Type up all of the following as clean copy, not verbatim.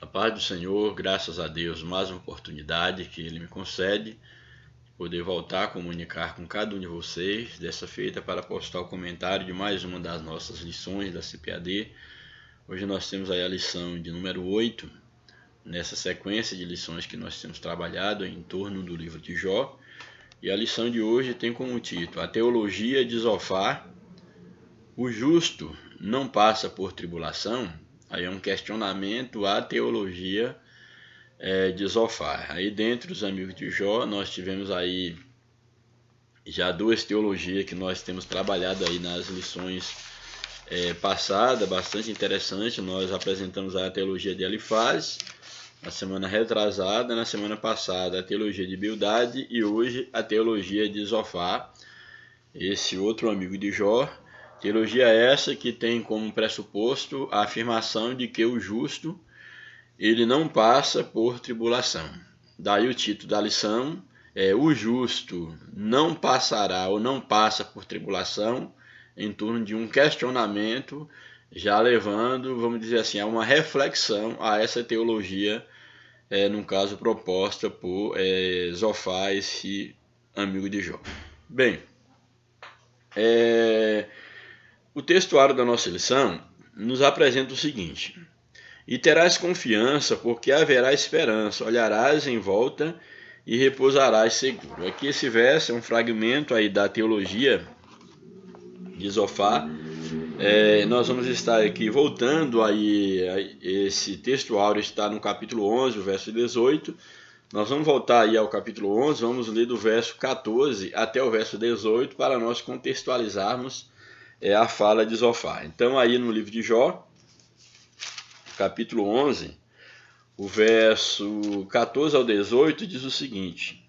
A paz do Senhor, graças a Deus, mais uma oportunidade que Ele me concede de poder voltar a comunicar com cada um de vocês, dessa feita para postar o comentário de mais uma das nossas lições da CPAD. Hoje nós temos aí a lição de número 8, nessa sequência de lições que nós temos trabalhado em torno do livro de Jó. E a lição de hoje tem como título A Teologia de Zofar. O justo não passa por tribulação. Aí é um questionamento à teologia de Zofar. Aí dentre os amigos de Jó, nós tivemos aí já duas teologias que nós temos trabalhado aí nas lições passadas, bastante interessante. Nós apresentamos a teologia de Elifaz, na semana retrasada, na semana passada a teologia de Bildade e hoje a teologia de Zofar, esse outro amigo de Jó. Teologia essa que tem como pressuposto a afirmação de que o justo ele não passa por tribulação. Daí o título da lição é O justo não passará ou não passa por tribulação, em torno de um questionamento, já levando, vamos dizer assim, a uma reflexão a essa teologia, no caso proposta por Zofar, esse amigo de Jó. Bem, o textuário da nossa lição nos apresenta o seguinte: E terás confiança, porque haverá esperança, olharás em volta e repousarás seguro. Aqui esse verso é um fragmento aí da teologia de Zofar. Nós vamos estar aqui voltando aí, esse textuário está no capítulo 11, o verso 18. Nós vamos voltar aí ao capítulo 11, vamos ler do verso 14 até o verso 18 para nós contextualizarmos a fala de Zofar. Então aí no livro de Jó, capítulo 11, o verso 14 ao 18 diz o seguinte.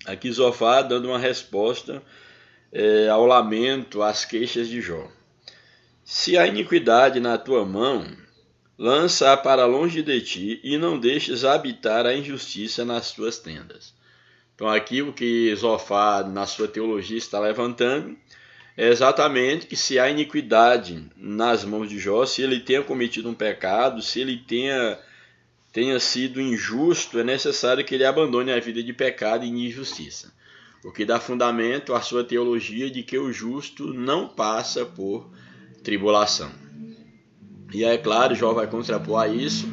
Aqui Zofar dando uma resposta ao lamento, às queixas de Jó. Se há iniquidade na tua mão, lança-a para longe de ti e não deixes habitar a injustiça nas tuas tendas. Então aqui o que Zofar na sua teologia está levantando é exatamente que se há iniquidade nas mãos de Jó, se ele tenha cometido um pecado, se ele tenha sido injusto, é necessário que ele abandone a vida de pecado e injustiça. O que dá fundamento à sua teologia de que o justo não passa por tribulação. E é claro, Jó vai contrapor a isso,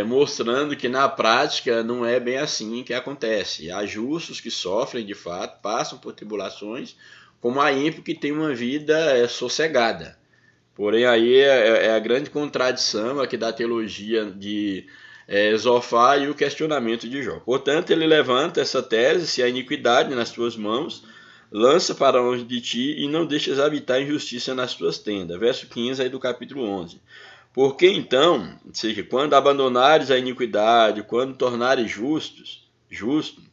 mostrando que na prática não é bem assim que acontece. Há justos que sofrem de fato, passam por tribulações, como há ímpio que tem uma vida sossegada. Porém, aí é a grande contradição aqui da teologia de Zofar e o questionamento de Jó. Portanto, ele levanta essa tese: se há iniquidade nas tuas mãos, lança para longe de ti e não deixes habitar injustiça nas tuas tendas. Verso 15 aí do capítulo 11. Porque então, ou seja, quando abandonares a iniquidade, quando tornares justo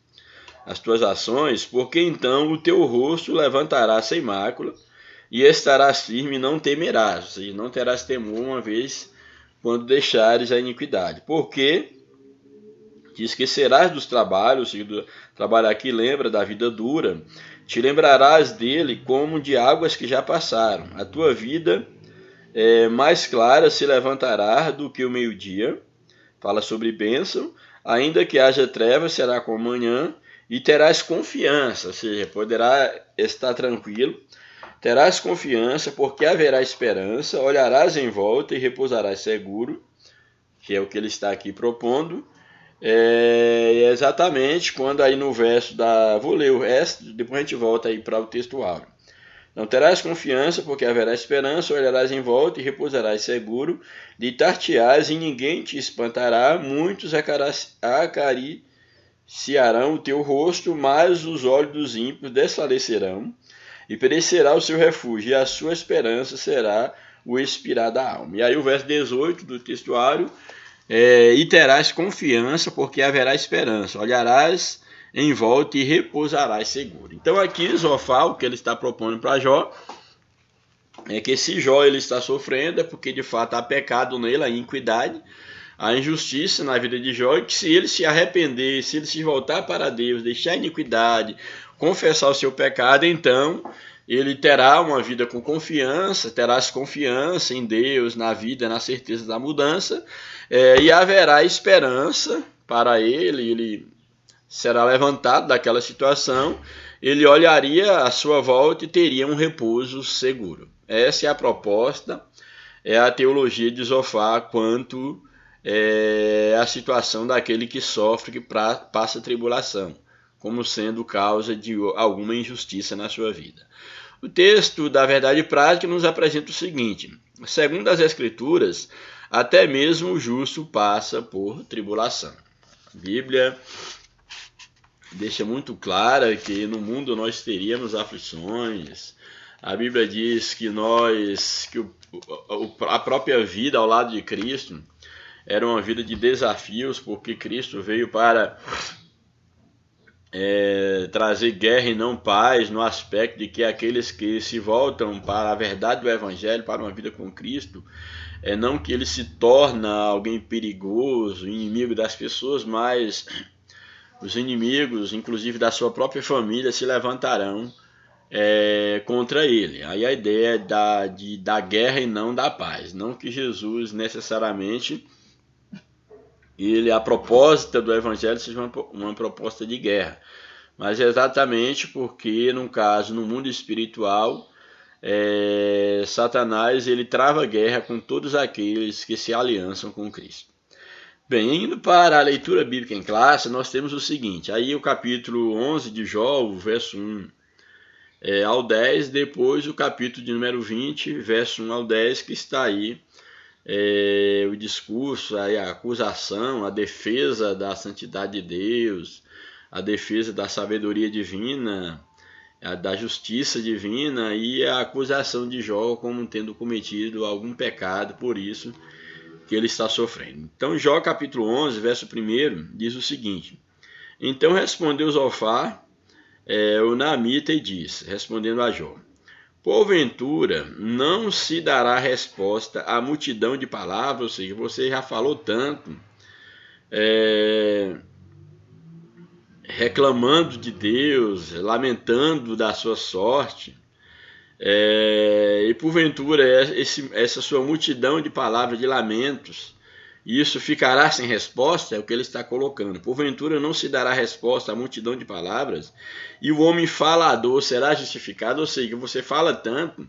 as tuas ações, porque então o teu rosto levantará sem mácula e estarás firme e não temerás, ou seja, não terás temor uma vez quando deixares a iniquidade. Porque te esquecerás dos trabalhos, ou seja, trabalhar aqui lembra da vida dura, te lembrarás dele como de águas que já passaram. A tua vida mais clara se levantará do que o meio-dia. Fala sobre bênção. Ainda que haja trevas, será como manhã, e terás confiança, ou seja, poderá estar tranquilo. Terás confiança, porque haverá esperança, olharás em volta e repousarás seguro, que é o que ele está aqui propondo. Exatamente quando aí no verso vou ler o resto, depois a gente volta aí para o textuário. Não terás confiança, porque haverá esperança, olharás em volta e repousarás seguro, deitar-te-ás e ninguém te espantará, muitos acariciarão o teu rosto, mas os olhos dos ímpios desfalecerão, e perecerá o seu refúgio, e a sua esperança será o expirar da alma. E aí o verso 18 do textuário, e terás confiança, porque haverá esperança, olharás em volta e repousarás seguro. Então aqui Zofar, o que ele está propondo para Jó, é que esse Jó ele está sofrendo, é porque de fato há pecado nele, a iniquidade, a injustiça na vida de Jó, e que se ele se arrepender, se ele se voltar para Deus, deixar a iniquidade, confessar o seu pecado, então ele terá uma vida com confiança, terás confiança em Deus, na vida, na certeza da mudança, e haverá esperança para ele será levantado daquela situação, ele olharia à sua volta e teria um repouso seguro. Essa é a proposta, é a teologia de Zofar quanto à situação daquele que sofre, que passa tribulação, como sendo causa de alguma injustiça na sua vida. O texto da verdade prática nos apresenta o seguinte: segundo as Escrituras, até mesmo o justo passa por tribulação. A Bíblia deixa muito clara que no mundo nós teríamos aflições. A Bíblia diz que a própria vida ao lado de Cristo era uma vida de desafios, porque Cristo veio para trazer guerra e não paz, no aspecto de que aqueles que se voltam para a verdade do Evangelho, para uma vida com Cristo, não que ele se torna alguém perigoso, inimigo das pessoas, mas os inimigos, inclusive da sua própria família, se levantarão contra ele. Aí a ideia é da guerra e não da paz. Não que Jesus necessariamente, a proposta do Evangelho seja uma proposta de guerra, mas exatamente porque, no caso, no mundo espiritual, Satanás ele trava guerra com todos aqueles que se aliançam com Cristo. Bem, indo para a leitura bíblica em classe, nós temos o seguinte: aí o capítulo 11 de Jó, o verso 1 ao 10, depois o capítulo de número 20, verso 1 ao 10, que está aí o discurso, aí a acusação, a defesa da santidade de Deus, a defesa da sabedoria divina, da justiça divina e a acusação de Jó como tendo cometido algum pecado, por isso que ele está sofrendo. Então Jó capítulo 11, verso 1, diz o seguinte: então respondeu Zofar, o Naamita, e disse, respondendo a Jó: porventura não se dará resposta à multidão de palavras, ou seja, você já falou tanto, reclamando de Deus, lamentando da sua sorte, e porventura essa sua multidão de palavras, de lamentos, isso ficará sem resposta? É o que ele está colocando. Porventura não se dará resposta à multidão de palavras, e o homem falador será justificado, ou seja, você fala tanto,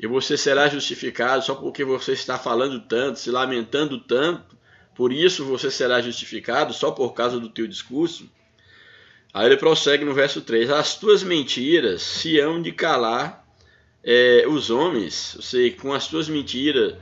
e você será justificado só porque você está falando tanto, se lamentando tanto, por isso você será justificado só por causa do teu discurso? Aí ele prossegue no verso 3: as tuas mentiras se hão de calar os homens, ou seja, com as tuas mentiras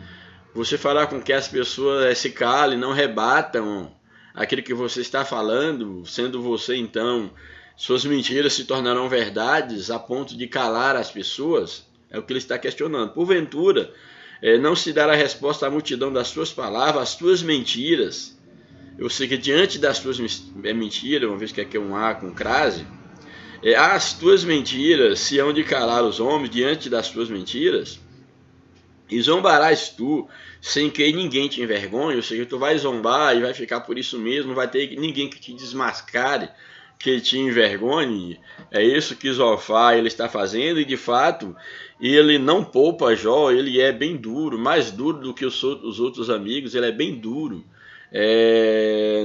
você fará com que as pessoas se calem, não rebatam aquilo que você está falando, sendo você então, suas mentiras se tornarão verdades a ponto de calar as pessoas? É o que ele está questionando. Porventura, não se dará resposta à multidão das tuas palavras, às tuas mentiras. Eu sei que diante das tuas mentiras, uma vez que aqui é um A com crase, as tuas mentiras se hão de calar os homens diante das tuas mentiras? E zombarás tu, sem que ninguém te envergonhe, ou seja, tu vai zombar e vai ficar por isso mesmo, não vai ter ninguém que te desmascare, que te envergonhe. É isso que Zofar ele está fazendo, e de fato ele não poupa Jó, ele é bem duro, mais duro do que os outros amigos, ele é bem duro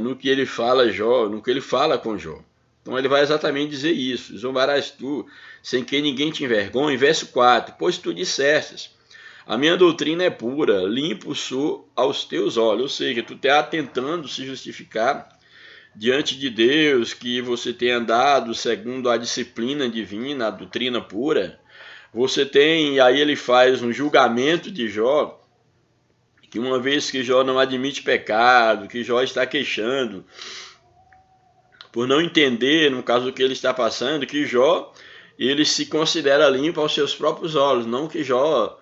no que ele fala Jó, no que ele fala com Jó. Então ele vai exatamente dizer isso: zombarás tu, sem que ninguém te envergonhe. Verso 4: pois tu dissestes, a minha doutrina é pura, limpo sou aos teus olhos. Ou seja, tu está tentando se justificar diante de Deus que você tem andado segundo a disciplina divina, a doutrina pura. Você tem, e aí ele faz um julgamento de Jó, que uma vez que Jó não admite pecado, que Jó está queixando por não entender, no caso do que ele está passando, que Jó ele se considera limpo aos seus próprios olhos, não que Jó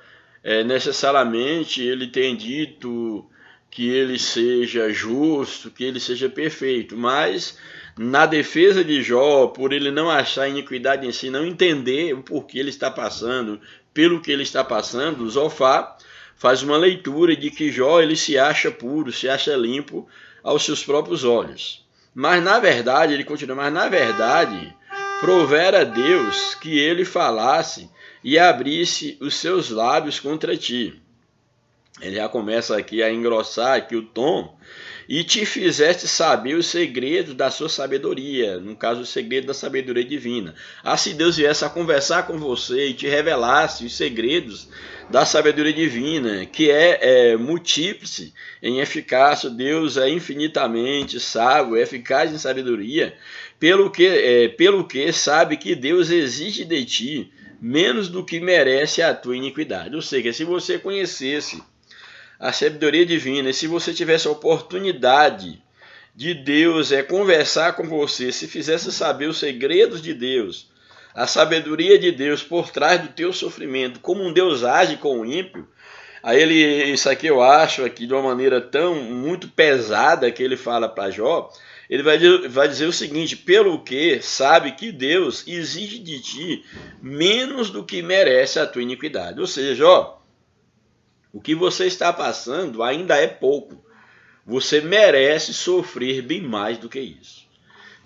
necessariamente ele tem dito que ele seja justo, que ele seja perfeito, mas na defesa de Jó, por ele não achar iniquidade em si, não entender o porquê ele está passando, pelo que ele está passando, Zofar faz uma leitura de que Jó ele se acha puro, se acha limpo aos seus próprios olhos. Mas na verdade, ele continua, mas na verdade, provera a Deus que ele falasse e abrisse os seus lábios contra ti. Ele já começa aqui a engrossar aqui o tom. E te fizeste saber os segredos da sua sabedoria, no caso, o segredo da sabedoria divina. Se Deus viesse a conversar com você e te revelasse os segredos da sabedoria divina, que é multíplice em eficácia, Deus é infinitamente sábio, eficaz em sabedoria, pelo que sabe que Deus exige de ti menos do que merece a tua iniquidade. Ou seja, se você conhecesse a sabedoria divina, e se você tivesse a oportunidade de Deus conversar com você, se fizesse saber os segredos de Deus, a sabedoria de Deus por trás do teu sofrimento, como um Deus age com o ímpio, isso aqui eu acho aqui de uma maneira muito pesada que ele fala para Jó, ele vai dizer o seguinte: pelo que sabe que Deus exige de ti menos do que merece a tua iniquidade. Ou seja, Jó, o que você está passando ainda é pouco. Você merece sofrer bem mais do que isso.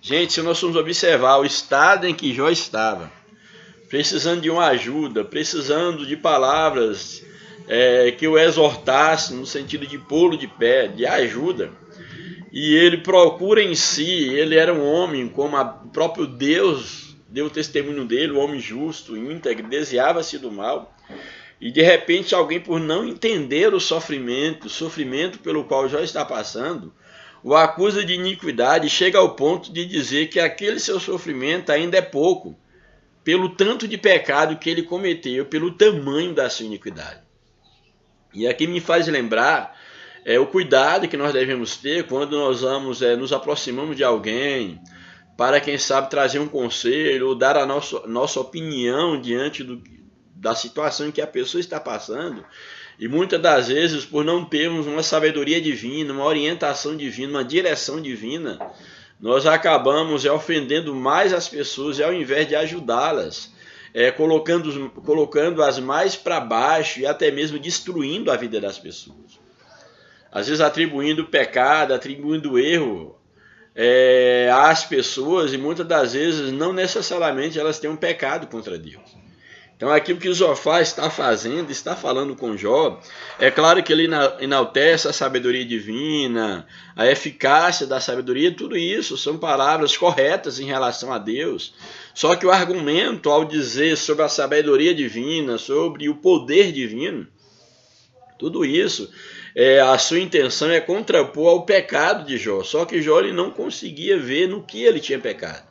Gente, se nós formos observar o estado em que Jó estava, precisando de uma ajuda, precisando de palavras que o exortasse no sentido de pô-lo de pé, de ajuda, e ele procura em si, ele era um homem como o próprio Deus deu o testemunho dele, um homem justo, íntegro, desviava-se do mal. E de repente alguém, por não entender o sofrimento pelo qual Jó está passando, o acusa de iniquidade e chega ao ponto de dizer que aquele seu sofrimento ainda é pouco, pelo tanto de pecado que ele cometeu, pelo tamanho da sua iniquidade. E aqui me faz lembrar o cuidado que nós devemos ter quando nós nos aproximamos de alguém, para quem sabe trazer um conselho ou dar a nossa opinião diante da situação em que a pessoa está passando, e muitas das vezes, por não termos uma sabedoria divina, uma orientação divina, uma direção divina, nós acabamos ofendendo mais as pessoas, e ao invés de ajudá-las, colocando-as mais para baixo e até mesmo destruindo a vida das pessoas. Às vezes atribuindo pecado, atribuindo erro às pessoas, e muitas das vezes não necessariamente elas têm um pecado contra Deus. Então aquilo que Zofar está fazendo, está falando com Jó, é claro que ele enaltece a sabedoria divina, a eficácia da sabedoria, tudo isso são palavras corretas em relação a Deus. Só que o argumento ao dizer sobre a sabedoria divina, sobre o poder divino, tudo isso, a sua intenção é contrapor ao pecado de Jó. Só que Jó ele não conseguia ver no que ele tinha pecado.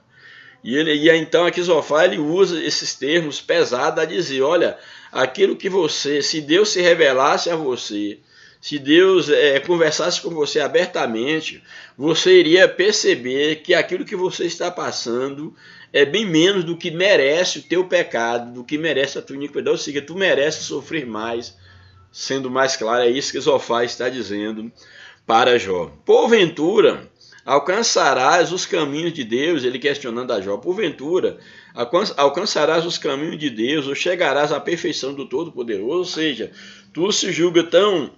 E então aqui Zofar ele usa esses termos pesados a dizer: olha, aquilo que se Deus se revelasse a você, se Deus conversasse com você abertamente, você iria perceber que aquilo que você está passando é bem menos do que merece o teu pecado, do que merece a tua iniquidade. Ou seja, tu mereces sofrer mais. Sendo mais claro, é isso que Zofar está dizendo para Jó. Porventura alcançarás os caminhos de Deus, ele questionando a Jó, porventura alcançarás os caminhos de Deus, ou chegarás à perfeição do Todo-Poderoso. Ou seja, tu se julga tão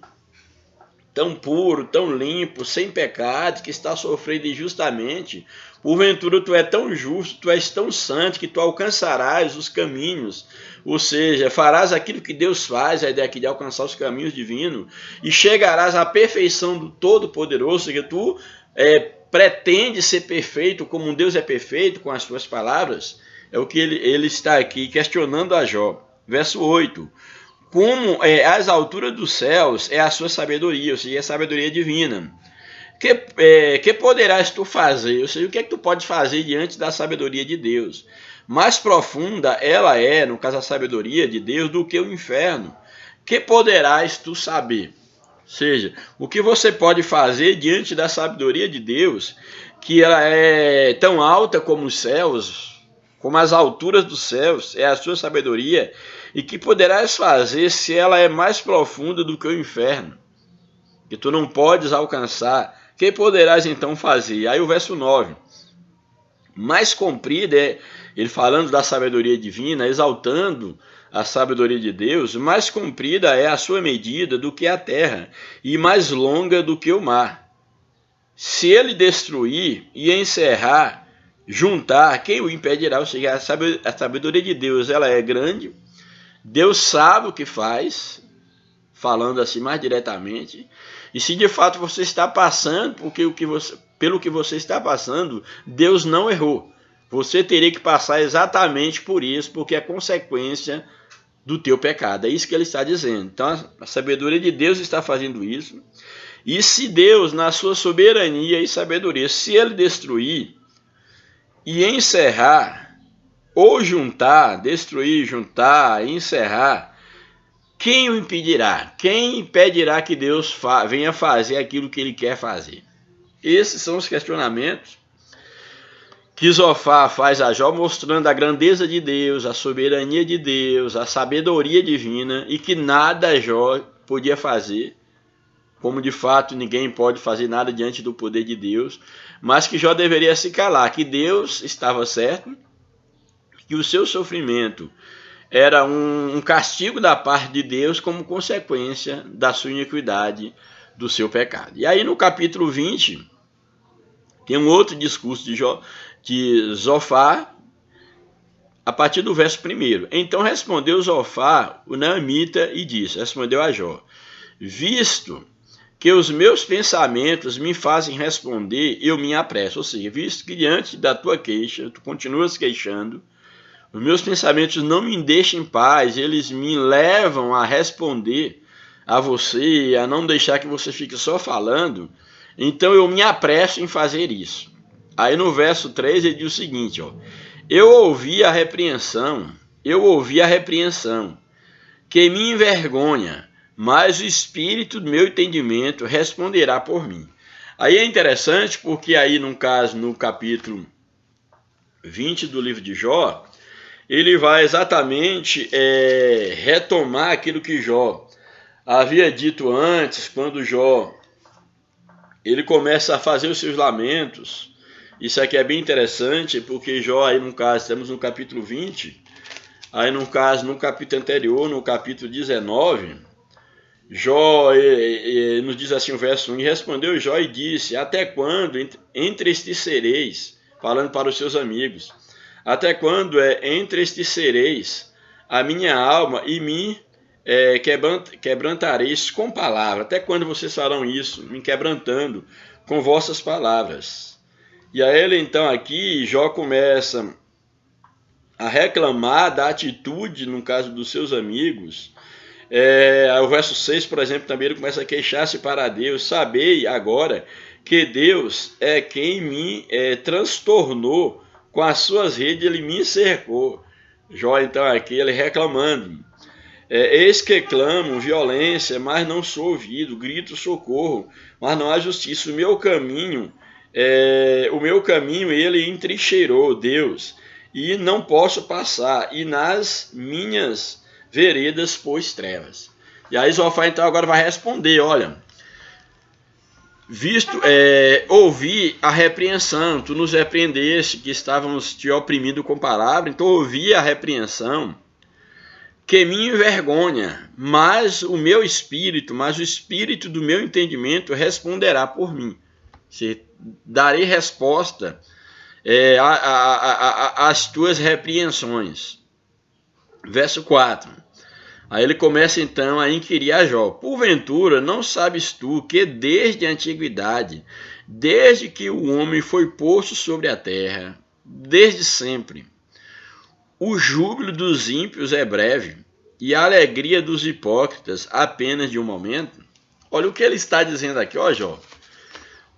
puro, tão limpo, sem pecado, que está sofrendo injustamente. Porventura tu és tão justo, tu és tão santo, que tu alcançarás os caminhos, ou seja, farás aquilo que Deus faz, a ideia aqui de alcançar os caminhos divinos, e chegarás à perfeição do Todo-Poderoso. Ou seja, tu pretende ser perfeito como um Deus é perfeito com as suas palavras. É o que ele está aqui questionando a Jó. Verso 8. Como as alturas dos céus é a sua sabedoria, ou seja, a sabedoria divina. Que poderás tu fazer? Ou seja, o que é que tu pode fazer diante da sabedoria de Deus? Mais profunda ela é, no caso a sabedoria de Deus, do que o inferno. Que poderás tu saber? Ou seja, o que você pode fazer diante da sabedoria de Deus, que ela é tão alta como os céus, como as alturas dos céus, é a sua sabedoria, e que poderás fazer se ela é mais profunda do que o inferno, que tu não podes alcançar. Que poderás então fazer? Aí o verso 9. Mais comprida ele falando da sabedoria divina, exaltando a sabedoria de Deus, mais comprida é a sua medida do que a terra, e mais longa do que o mar. Se ele destruir e encerrar, juntar, quem o impedirá? Ou seja, a sabedoria de Deus ela é grande, Deus sabe o que faz, falando assim mais diretamente. E se de fato você está passando pelo que você está passando, Deus não errou. Você teria que passar exatamente por isso, porque é consequência do teu pecado. É isso que ele está dizendo. Então a sabedoria de Deus está fazendo isso. E se Deus, na sua soberania e sabedoria, se ele destruir e encerrar, ou juntar, destruir, juntar, encerrar, quem o impedirá? Quem impedirá que Deus venha fazer aquilo que ele quer fazer? Esses são os questionamentos que Zofar faz a Jó, mostrando a grandeza de Deus, a soberania de Deus, a sabedoria divina, e que nada Jó podia fazer, como de fato ninguém pode fazer nada diante do poder de Deus, mas que Jó deveria se calar, que Deus estava certo, que o seu sofrimento era um castigo da parte de Deus como consequência da sua iniquidade, do seu pecado. E aí no capítulo 20, tem um outro discurso de Zofar, a partir do verso 1. Então respondeu Zofar, o naamita, e disse, respondeu a Jó, visto que os meus pensamentos me fazem responder, eu me apresso. Ou seja, visto que diante da tua queixa, tu continuas queixando, os meus pensamentos não me deixam em paz, eles me levam a responder a você, a não deixar que você fique só falando, então eu me apresso em fazer isso. Aí no verso 3 ele diz o seguinte, ó, eu ouvi a repreensão, que me envergonha, mas o espírito do meu entendimento responderá por mim. Aí é interessante porque aí no caso, no capítulo 20 do livro de Jó, ele vai exatamente retomar aquilo que Jó havia dito antes, quando Jó ele começa a fazer os seus lamentos. Isso aqui é bem interessante, porque Jó, aí no caso, estamos no capítulo 20, aí no caso, no capítulo anterior, no capítulo 19, Jó nos diz assim o verso 1, e respondeu Jó e disse, até quando entristecereis, falando para os seus amigos, até quando entristecereis a minha alma e me quebrantareis com palavras? Até quando vocês farão isso, me quebrantando com vossas palavras? E aí ele então aqui, Jó começa a reclamar da atitude, no caso dos seus amigos. O verso 6, por exemplo, também ele começa a queixar-se para Deus. Sabei agora que Deus é quem me transtornou com as suas redes, ele me cercou. Jó, então, aqui ele reclamando. Eis que clamo violência, mas não sou ouvido. Grito socorro, mas não há justiça. O meu caminho ele entrincheirou, Deus, e não posso passar. E nas minhas veredas pôs trevas. E aí Zofar então agora vai responder, olha, ouvi a repreensão, tu nos repreendeste que estávamos te oprimindo com palavra, então ouvi a repreensão que me envergonha, mas o espírito do meu entendimento responderá por mim. Darei resposta às tuas repreensões. Verso 4. Aí ele começa então a inquirir a Jó. Porventura, não sabes tu que desde a antiguidade, desde que o homem foi posto sobre a terra, desde sempre, o júbilo dos ímpios é breve e a alegria dos hipócritas apenas de um momento? Olha o que ele está dizendo aqui, ó Jó.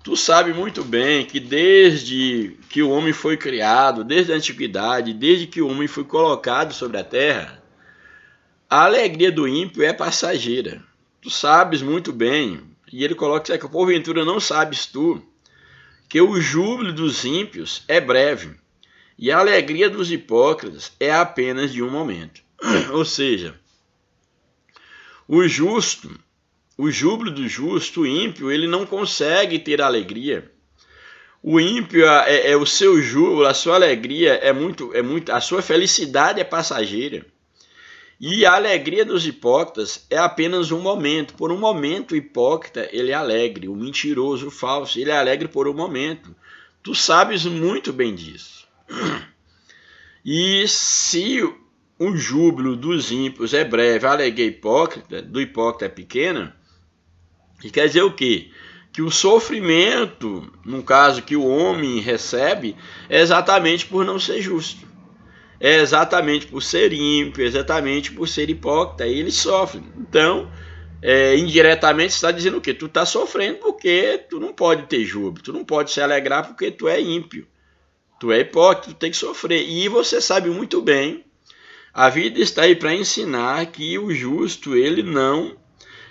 Tu sabe muito bem que desde que o homem foi criado, desde a antiguidade, desde que o homem foi colocado sobre a terra, a alegria do ímpio é passageira. Tu sabes muito bem, e ele coloca isso aqui, porventura não sabes tu, que o júbilo dos ímpios é breve, e a alegria dos hipócritas é apenas de um momento. Ou seja, o júbilo do justo, o ímpio, ele não consegue ter alegria. O ímpio, o seu júbilo, a sua alegria a sua felicidade é passageira. E a alegria dos hipócritas é apenas um momento. Por um momento o hipócrita ele é alegre, o mentiroso, o falso, ele é alegre por um momento. Tu sabes muito bem disso. E se o júbilo dos ímpios é breve, a alegria do hipócrita é pequena, e quer dizer o quê? Que o sofrimento, no caso que o homem recebe, é exatamente por não ser justo. É exatamente por ser ímpio, exatamente por ser hipócrita, e ele sofre. Então, indiretamente você está dizendo o quê? Tu está sofrendo porque tu não pode ter júbilo, tu não pode se alegrar porque tu é ímpio, tu é hipócrita, tu tem que sofrer. E você sabe muito bem, a vida está aí para ensinar que o justo, ele não,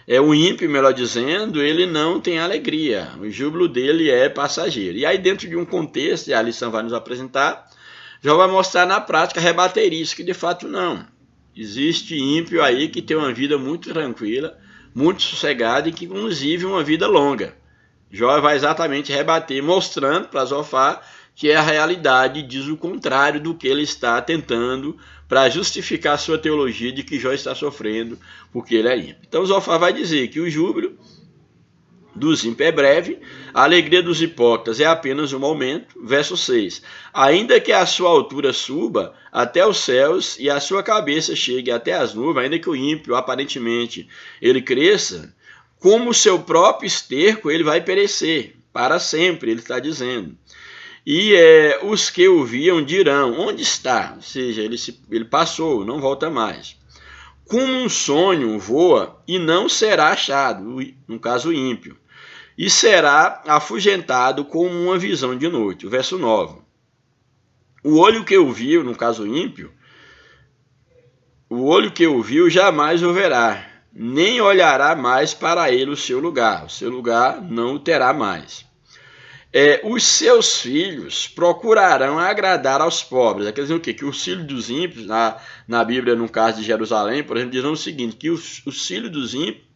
o ímpio, melhor dizendo, ele não tem alegria, o júbilo dele é passageiro. E aí dentro de um contexto, e a lição vai nos apresentar, já vai mostrar na prática rebater isso, que de fato não. Existe ímpio aí que tem uma vida muito tranquila, muito sossegada e que inclusive uma vida longa. Jó vai exatamente rebater, mostrando para Zofar que a realidade diz o contrário do que ele está tentando para justificar a sua teologia de que Jó está sofrendo porque ele é ímpio. Então Zofar vai dizer que o júbilo dos ímpios é breve, a alegria dos hipócritas é apenas um momento. Verso 6. Ainda que a sua altura suba até os céus e a sua cabeça chegue até as nuvens, ainda que o ímpio aparentemente ele cresça, como seu próprio esterco ele vai perecer para sempre, ele está dizendo. E os que o viam dirão, onde está? Ou seja, ele passou, não volta mais. Como um sonho voa e não será achado, no caso o ímpio, e será afugentado como uma visão de noite. O verso 9. O olho que o viu, no caso ímpio, o olho que o viu jamais o verá, nem olhará mais para ele o seu lugar não o terá mais. Os seus filhos procurarão agradar aos pobres. Quer dizer o quê? Que os filhos dos ímpios, na Bíblia, no caso de Jerusalém, por exemplo, dizem o seguinte, que os filhos dos ímpios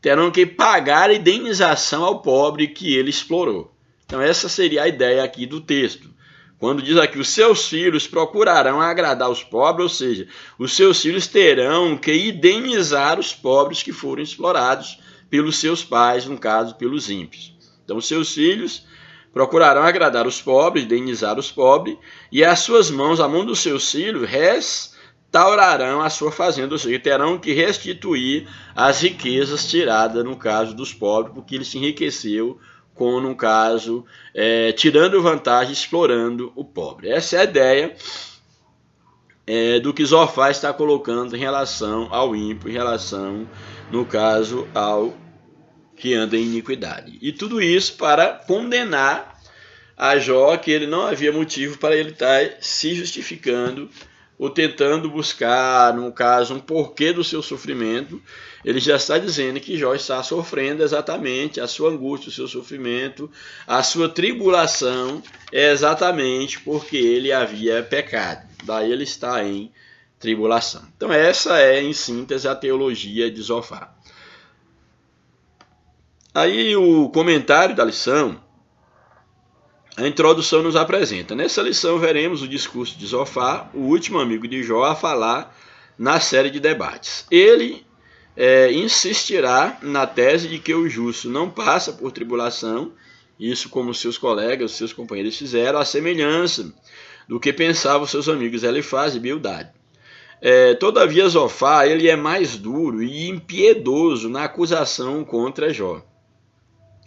terão que pagar a indenização ao pobre que ele explorou. Então essa seria a ideia aqui do texto. Quando diz aqui, os seus filhos procurarão agradar os pobres, ou seja, os seus filhos terão que indenizar os pobres que foram explorados pelos seus pais, no caso, pelos ímpios. Então os seus filhos procurarão agradar os pobres, indenizar os pobres, e as suas mãos, a mão dos seus filhos, restaurarão a sua fazenda, ou seja, terão que restituir as riquezas tiradas, no caso dos pobres, porque ele se enriqueceu com, no caso, tirando vantagem, explorando o pobre. Essa é a ideia do que Zofar está colocando em relação ao ímpio, em relação, no caso, ao que anda em iniquidade. E tudo isso para condenar a Jó, que ele não havia motivo para ele estar se justificando ou tentando buscar, no caso, um porquê do seu sofrimento. Ele já está dizendo que Jó está sofrendo exatamente a sua angústia, o seu sofrimento, a sua tribulação, é exatamente porque ele havia pecado. Daí ele está em tribulação. Então essa é, em síntese, a teologia de Zofar. Aí o comentário da lição, a introdução nos apresenta. Nessa lição veremos o discurso de Zofar, o último amigo de Jó, a falar na série de debates. Ele insistirá na tese de que o justo não passa por tribulação, isso como seus colegas, seus companheiros fizeram, a semelhança do que pensavam seus amigos Elifaz e Bildade. Todavia Zofar ele é mais duro e impiedoso na acusação contra Jó.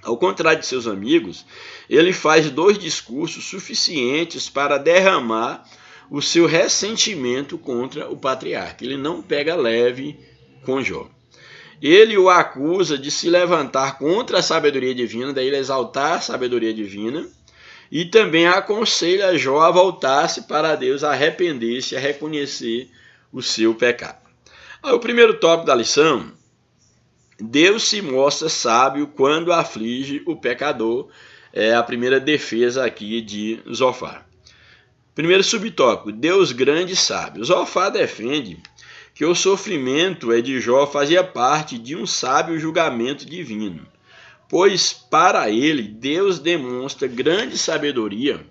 Ao contrário de seus amigos, ele faz 2 discursos suficientes para derramar o seu ressentimento contra o patriarca. Ele não pega leve com Jó. Ele o acusa de se levantar contra a sabedoria divina, daí ele exaltar a sabedoria divina, e também aconselha Jó a voltar-se para Deus, a arrepender-se, a reconhecer o seu pecado. O primeiro tópico da lição: Deus se mostra sábio quando aflige o pecador. É a primeira defesa aqui de Zofar. Primeiro subtópico: Deus grande e sábio. Zofar defende que o sofrimento de Jó fazia parte de um sábio julgamento divino, pois para ele Deus demonstra grande sabedoria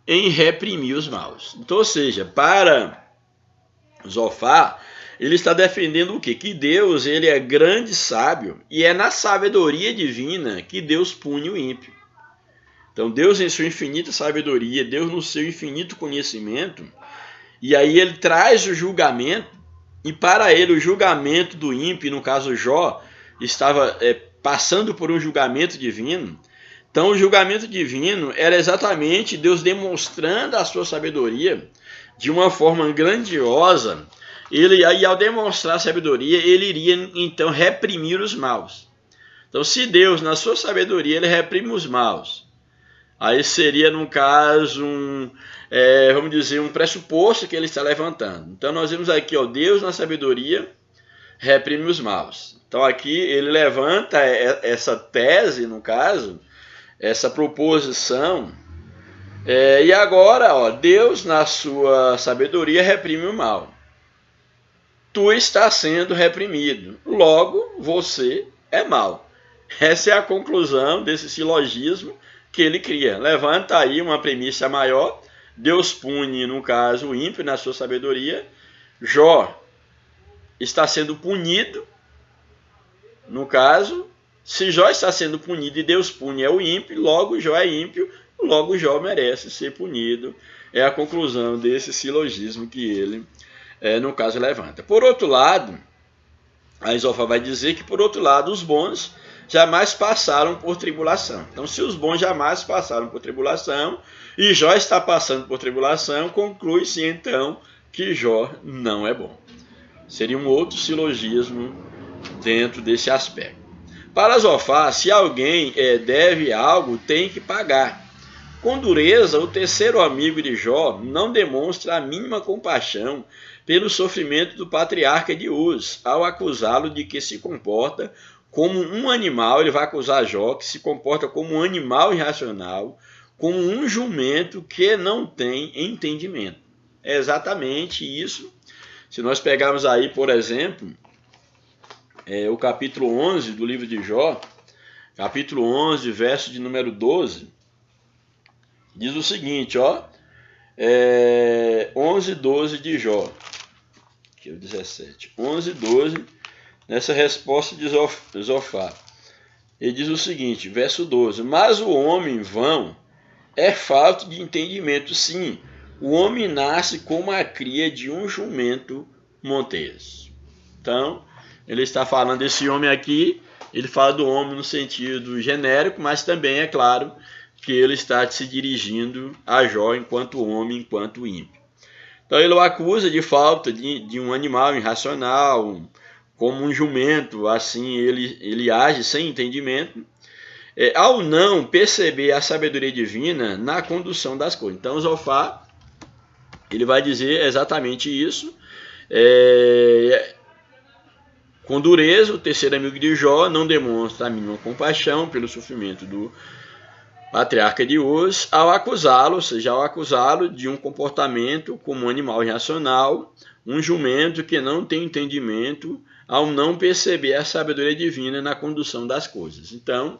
em reprimir os maus. Então, ou seja, para Zofar, ele está defendendo o quê? Que Deus ele é grande e sábio, e é na sabedoria divina que Deus pune o ímpio. Então Deus em sua infinita sabedoria, Deus no seu infinito conhecimento, E aí ele traz o julgamento, e para ele o julgamento do ímpio, no caso Jó, estava passando por um julgamento divino. Então o julgamento divino era exatamente Deus demonstrando a sua sabedoria de uma forma grandiosa. Ele aí, ao demonstrar a sabedoria, ele iria então reprimir os maus. Então, se Deus, na sua sabedoria, ele reprime os maus, aí seria, no caso, vamos dizer, um pressuposto que ele está levantando. Então, nós vemos aqui, ó, Deus, na sabedoria, reprime os maus. Então, aqui ele levanta essa tese, no caso, essa proposição. E agora, ó, Deus, na sua sabedoria, reprime o mal. Tu está sendo reprimido, logo você é mau. Essa é a conclusão desse silogismo que ele cria. Levanta aí uma premissa maior. Deus pune, no caso, o ímpio na sua sabedoria. Jó está sendo punido. No caso, se Jó está sendo punido e Deus pune é o ímpio, logo Jó é ímpio, logo Jó merece ser punido. É a conclusão desse silogismo que ele, no caso, levanta. Por outro lado, a Zofar vai dizer que, por outro lado, os bons jamais passaram por tribulação. Então, se os bons jamais passaram por tribulação e Jó está passando por tribulação, conclui-se então que Jó não é bom. Seria um outro silogismo dentro desse aspecto. Para Zofar, se alguém deve algo, tem que pagar. Com dureza, o terceiro amigo de Jó não demonstra a mínima compaixão pelo sofrimento do patriarca de Uz, ao acusá-lo de que se comporta como um animal. Ele vai acusar Jó que se comporta como um animal irracional, como um jumento que não tem entendimento. É exatamente isso. Se nós pegarmos aí, por exemplo, o capítulo 11 do livro de Jó, capítulo 11, verso de número 12, diz o seguinte, ó, 11, 12 de Jó, aqui é o 17, 11, 12, nessa resposta de Zofar. Ele diz o seguinte, verso 12, mas o homem vão é falta de entendimento, sim, o homem nasce como a cria de um jumento montês. Então, ele está falando desse homem aqui, ele fala do homem no sentido genérico, mas também é claro que ele está se dirigindo a Jó enquanto homem, enquanto ímpio. Então ele o acusa de falta de um animal irracional, como um jumento, assim ele age sem entendimento, ao não perceber a sabedoria divina na condução das coisas. Então Zofar, ele vai dizer exatamente isso. Com dureza, o terceiro amigo de Jó não demonstra a mínima compaixão pelo sofrimento do patriarca de Uz, ao acusá-lo, ou seja, ao acusá-lo de um comportamento como um animal irracional, um jumento que não tem entendimento, ao não perceber a sabedoria divina na condução das coisas. Então,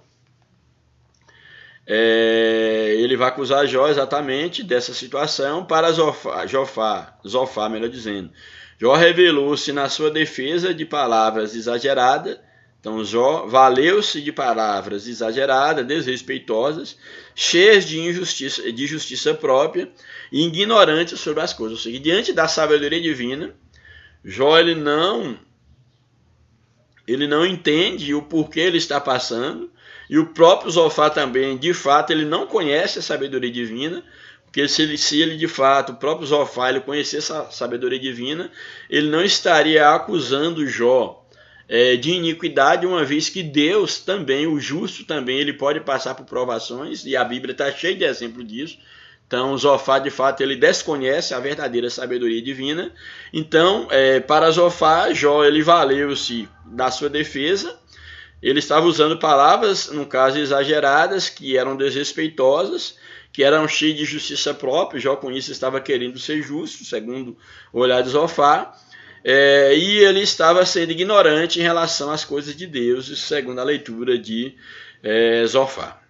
ele vai acusar Jó exatamente dessa situação para Zofar, melhor dizendo. Jó revelou-se na sua defesa de palavras exageradas. Então, Jó valeu-se de palavras exageradas, desrespeitosas, cheias de justiça própria e ignorantes sobre as coisas. Ou seja, diante da sabedoria divina, Jó ele não entende o porquê ele está passando, e o próprio Zofar também, de fato, ele não conhece a sabedoria divina, porque se ele de fato, o próprio Zofar, ele conhecesse a sabedoria divina, ele não estaria acusando Jó de iniquidade, uma vez que Deus também, o justo também, ele pode passar por provações, e a Bíblia está cheia de exemplo disso. Então, Zofar, de fato, ele desconhece a verdadeira sabedoria divina. Então, para Zofar, Jó, ele valeu-se da sua defesa. Ele estava usando palavras, no caso, exageradas, que eram desrespeitosas, que eram cheias de justiça própria. Jó, com isso, estava querendo ser justo, segundo o olhar de Zofar. E ele estava sendo ignorante em relação às coisas de Deus, segundo a leitura de Zofar.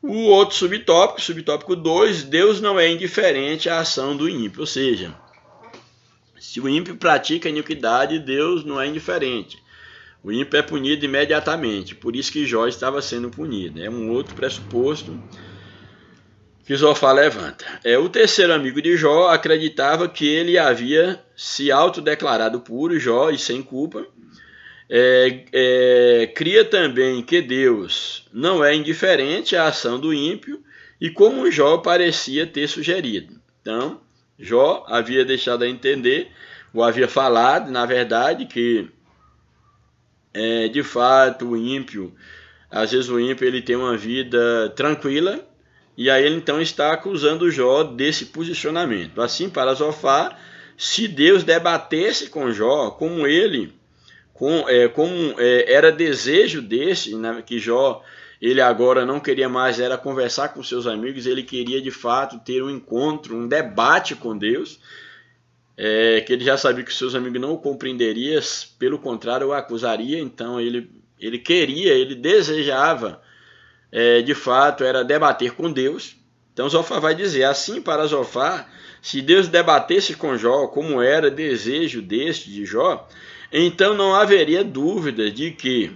O outro subtópico 2, Deus não é indiferente à ação do ímpio, ou seja, se o ímpio pratica iniquidade, Deus não é indiferente. O ímpio é punido imediatamente, por isso que Jó estava sendo punido. É um outro pressuposto que Zofar levanta. O terceiro amigo de Jó acreditava que ele havia se autodeclarado puro, Jó, e sem culpa. Cria também que Deus não é indiferente à ação do ímpio, e como Jó parecia ter sugerido. Então, Jó havia deixado a entender, ou havia falado, na verdade, que de fato o ímpio, às vezes o ímpio ele tem uma vida tranquila, e aí ele então está acusando Jó desse posicionamento. Assim, para Zofar, se Deus debatesse com Jó, como era desejo desse, né, que Jó, ele agora não queria mais era conversar com seus amigos, ele queria de fato ter um encontro, um debate com Deus, que ele já sabia que seus amigos não o compreenderiam, pelo contrário, o acusaria. Então ele desejava, de fato, era debater com Deus. Então Zofar vai dizer, assim para Zofar, se Deus debatesse com Jó, como era desejo deste de Jó, então não haveria dúvida de que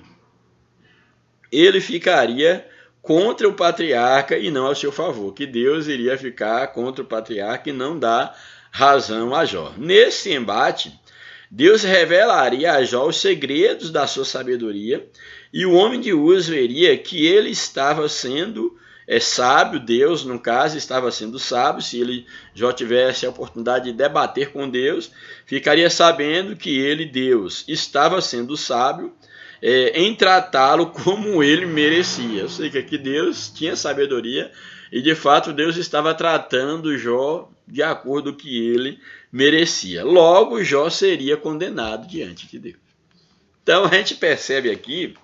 ele ficaria contra o patriarca e não ao seu favor, que Deus iria ficar contra o patriarca e não dar razão a Jó. Nesse embate, Deus revelaria a Jó os segredos da sua sabedoria, e o homem de Uz veria que ele estava sendo sábio, Deus, no caso, estava sendo sábio. Se ele já tivesse a oportunidade de debater com Deus, ficaria sabendo que ele, Deus, estava sendo sábio em tratá-lo como ele merecia. Ou seja, que Deus tinha sabedoria e, de fato, Deus estava tratando Jó de acordo com o que ele merecia. Logo, Jó seria condenado diante de Deus. Então, a gente percebe aqui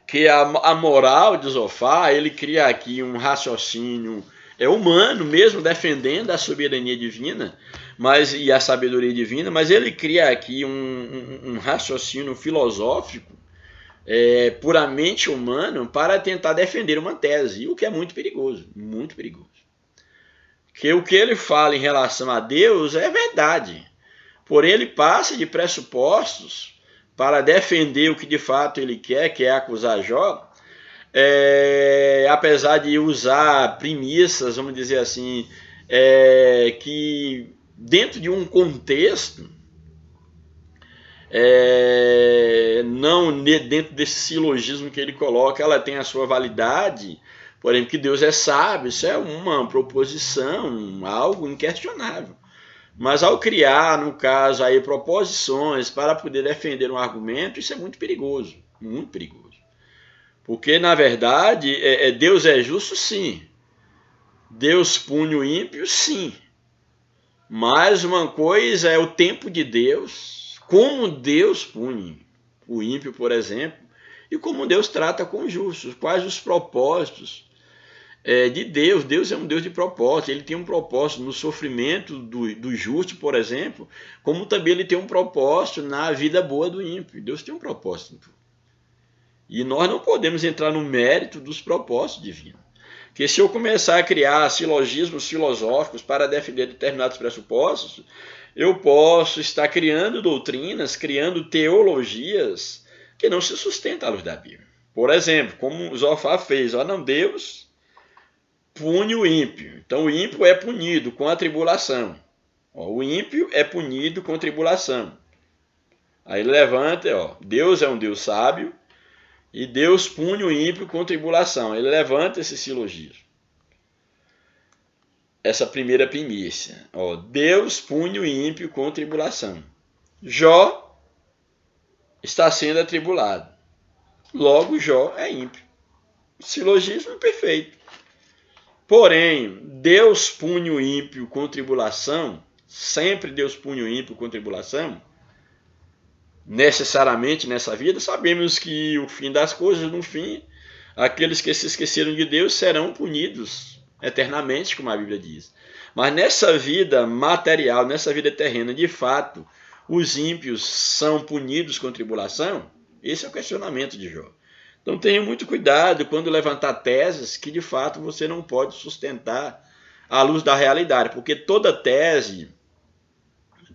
que a moral de Zofar, ele cria aqui um raciocínio humano, mesmo defendendo a soberania divina e a sabedoria divina, mas ele cria aqui um raciocínio filosófico puramente humano para tentar defender uma tese, o que é muito perigoso, muito perigoso. Que o que ele fala em relação a Deus é verdade, porém ele passa de pressupostos para defender o que de fato ele quer, que é acusar Jó, apesar de usar premissas, vamos dizer assim, que dentro de um contexto, não dentro desse silogismo que ele coloca, ela tem a sua validade, porém que Deus é sábio, isso é uma proposição, algo inquestionável. Mas ao criar, no caso, aí, proposições para poder defender um argumento, isso é muito perigoso, muito perigoso. Porque, na verdade, Deus é justo, sim. Deus pune o ímpio, sim. Mas uma coisa é o tempo de Deus, como Deus pune o ímpio, por exemplo, e como Deus trata com os justos, quais os propósitos de Deus. Deus é um Deus de propósito, ele tem um propósito no sofrimento do justo, por exemplo, como também ele tem um propósito na vida boa do ímpio. Deus tem um propósito em tudo. E nós não podemos entrar no mérito dos propósitos divinos. Porque se eu começar a criar silogismos filosóficos para defender determinados pressupostos, eu posso estar criando doutrinas, criando teologias que não se sustentam à luz da Bíblia. Por exemplo, como Zofar fez, Deus pune o ímpio. Então o ímpio é punido com a tribulação. O ímpio é punido com tribulação. Aí ele levanta, Deus é um Deus sábio e Deus pune o ímpio com tribulação. Ele levanta esse silogismo. Essa primeira primícia. Deus pune o ímpio com tribulação. Jó está sendo atribulado. Logo, Jó é ímpio. Silogismo perfeito. Porém, Deus pune o ímpio com tribulação, sempre Deus pune o ímpio com tribulação, necessariamente nessa vida. Sabemos que o fim das coisas, no fim, aqueles que se esqueceram de Deus serão punidos eternamente, como a Bíblia diz. Mas nessa vida material, nessa vida terrena, de fato, os ímpios são punidos com tribulação? Esse é o questionamento de Jó. Então tenha muito cuidado quando levantar teses que de fato você não pode sustentar à luz da realidade, porque toda tese,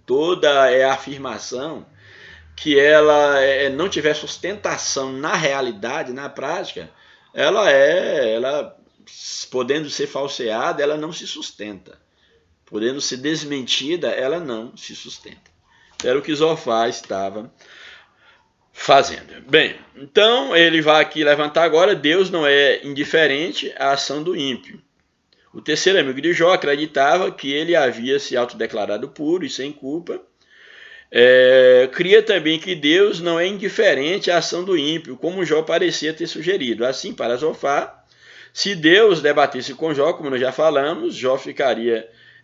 toda afirmação que ela não tiver sustentação na realidade, na prática, ela podendo ser falseada, ela não se sustenta. Podendo ser desmentida, ela não se sustenta. Era o que Zofar estava fazendo. Bem, então ele vai aqui levantar agora, Deus não é indiferente à ação do ímpio. O terceiro amigo de Jó acreditava que ele havia se autodeclarado puro e sem culpa. Cria também que Deus não é indiferente à ação do ímpio, como Jó parecia ter sugerido. Assim, para Zofar, se Deus debatesse com Jó, como nós já falamos, Jó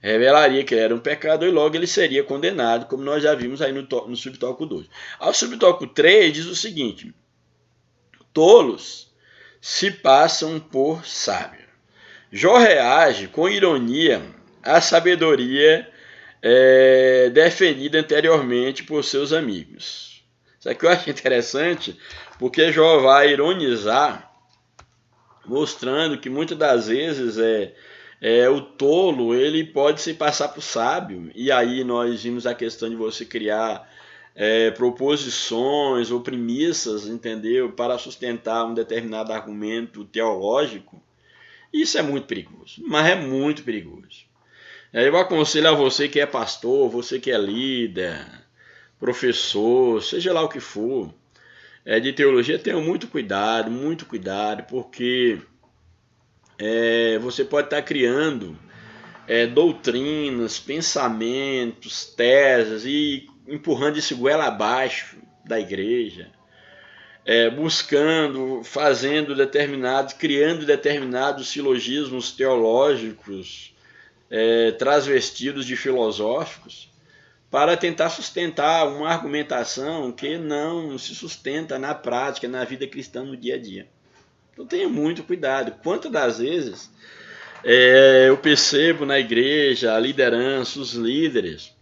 revelaria que ele era um pecador e logo ele seria condenado, como nós já vimos aí no subtópico 2. Ao subtópico 3 diz o seguinte: tolos se passam por sábios. Jó reage com ironia à sabedoria defendida anteriormente por seus amigos. Isso aqui eu acho interessante, porque Jó vai ironizar, mostrando que muitas das vezes o tolo ele pode se passar por sábio. E aí nós vimos a questão de você criar proposições ou premissas, entendeu? Para sustentar um determinado argumento teológico. Isso é muito perigoso, mas é muito perigoso. Eu aconselho a você que é pastor, você que é líder, professor, seja lá o que for, de teologia, tenha muito cuidado, porque você pode estar criando doutrinas, pensamentos, teses e empurrando isso goela abaixo da igreja. Criando determinados silogismos teológicos transvestidos de filosóficos para tentar sustentar uma argumentação que não se sustenta na prática, na vida cristã, no dia a dia. Então tenha muito cuidado. Quantas das vezes eu percebo na igreja a liderança, os líderes,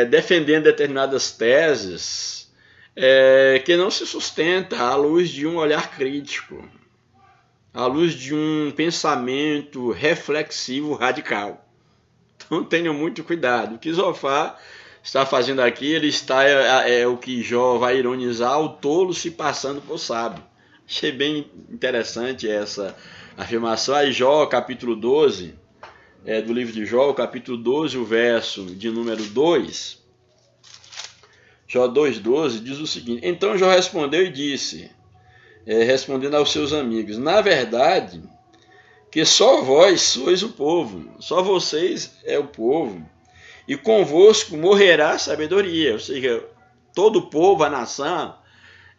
defendendo determinadas teses que não se sustenta à luz de um olhar crítico, à luz de um pensamento reflexivo radical. Então tenham muito cuidado. O que Zofar está fazendo aqui, ele está o que Jó vai ironizar, o tolo se passando por sábio. Achei bem interessante essa afirmação. Aí Jó, capítulo 12, do livro de Jó, capítulo 12, o verso de número 2, Jó 2,12, diz o seguinte: então Jó respondeu e disse, respondendo aos seus amigos, na verdade, que só vós sois o povo, só vocês é o povo, e convosco morrerá a sabedoria. Ou seja, todo o povo, a nação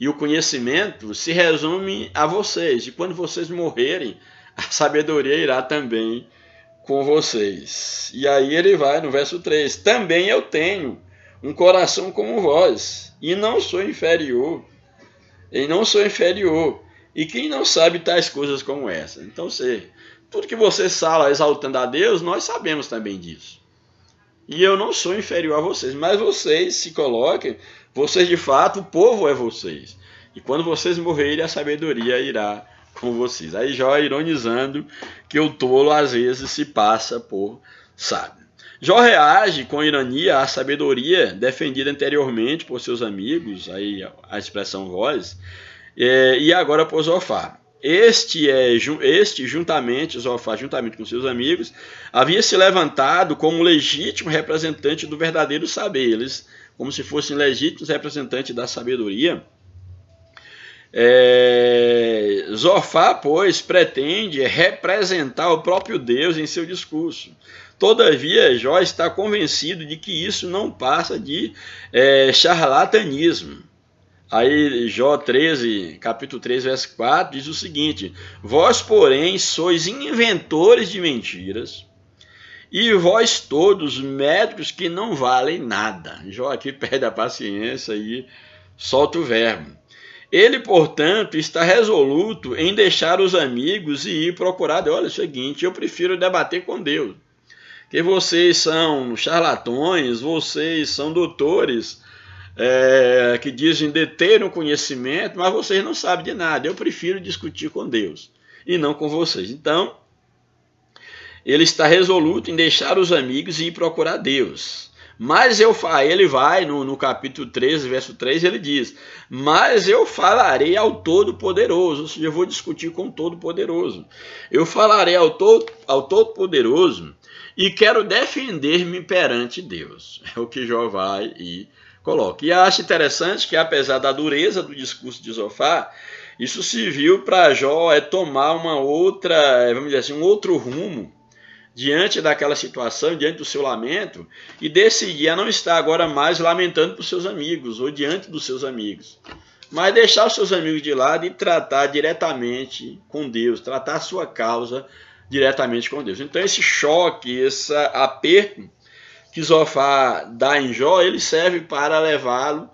e o conhecimento se resume a vocês, e quando vocês morrerem, a sabedoria irá também com vocês. E aí ele vai no verso 3, também eu tenho um coração como vós, e não sou inferior, e quem não sabe tais coisas como essa? Então, tudo que você fala exaltando a Deus, nós sabemos também disso. E eu não sou inferior a vocês, mas vocês se coloquem, vocês de fato, o povo é vocês. E quando vocês morrerem, a sabedoria irá com vocês. Aí Jó ironizando que o tolo às vezes se passa por sábio. Jó reage com ironia à sabedoria defendida anteriormente por seus amigos, aí a expressão voz, e agora por Zofar. Zofar, juntamente com seus amigos, havia se levantado como legítimo representante do verdadeiro saber. Eles, como se fossem legítimos representantes da sabedoria. Zofar, pois, pretende representar o próprio Deus em seu discurso. Todavia, Jó está convencido de que isso não passa de charlatanismo. Aí Jó 13, capítulo 13, verso 4, diz o seguinte: vós, porém, sois inventores de mentiras, e vós todos médicos que não valem nada. Jó aqui perde a paciência e solta o verbo. Ele, portanto, está resoluto em deixar os amigos e ir procurar. Olha, é o seguinte, eu prefiro debater com Deus, que vocês são charlatões, vocês são doutores, que dizem deter um conhecimento, mas vocês não sabem de nada. Eu prefiro discutir com Deus e não com vocês. Então, ele está resoluto em deixar os amigos e ir procurar Deus. Mas ele vai no capítulo 13, verso 3, ele diz: mas eu falarei ao Todo-Poderoso, ou seja, eu vou discutir com o Todo-Poderoso. Eu falarei ao Todo-Poderoso e quero defender-me perante Deus. É o que Jó vai e coloca. E acho interessante que, apesar da dureza do discurso de Zofar, isso serviu para Jó tomar uma outra, vamos dizer assim, um outro rumo diante daquela situação, diante do seu lamento, e decidir a não estar agora mais lamentando por seus amigos ou diante dos seus amigos, mas deixar os seus amigos de lado e tratar diretamente com Deus, tratar a sua causa diretamente com Deus. Então esse choque, esse aperto que Zofar dá em Jó, ele serve para levá-lo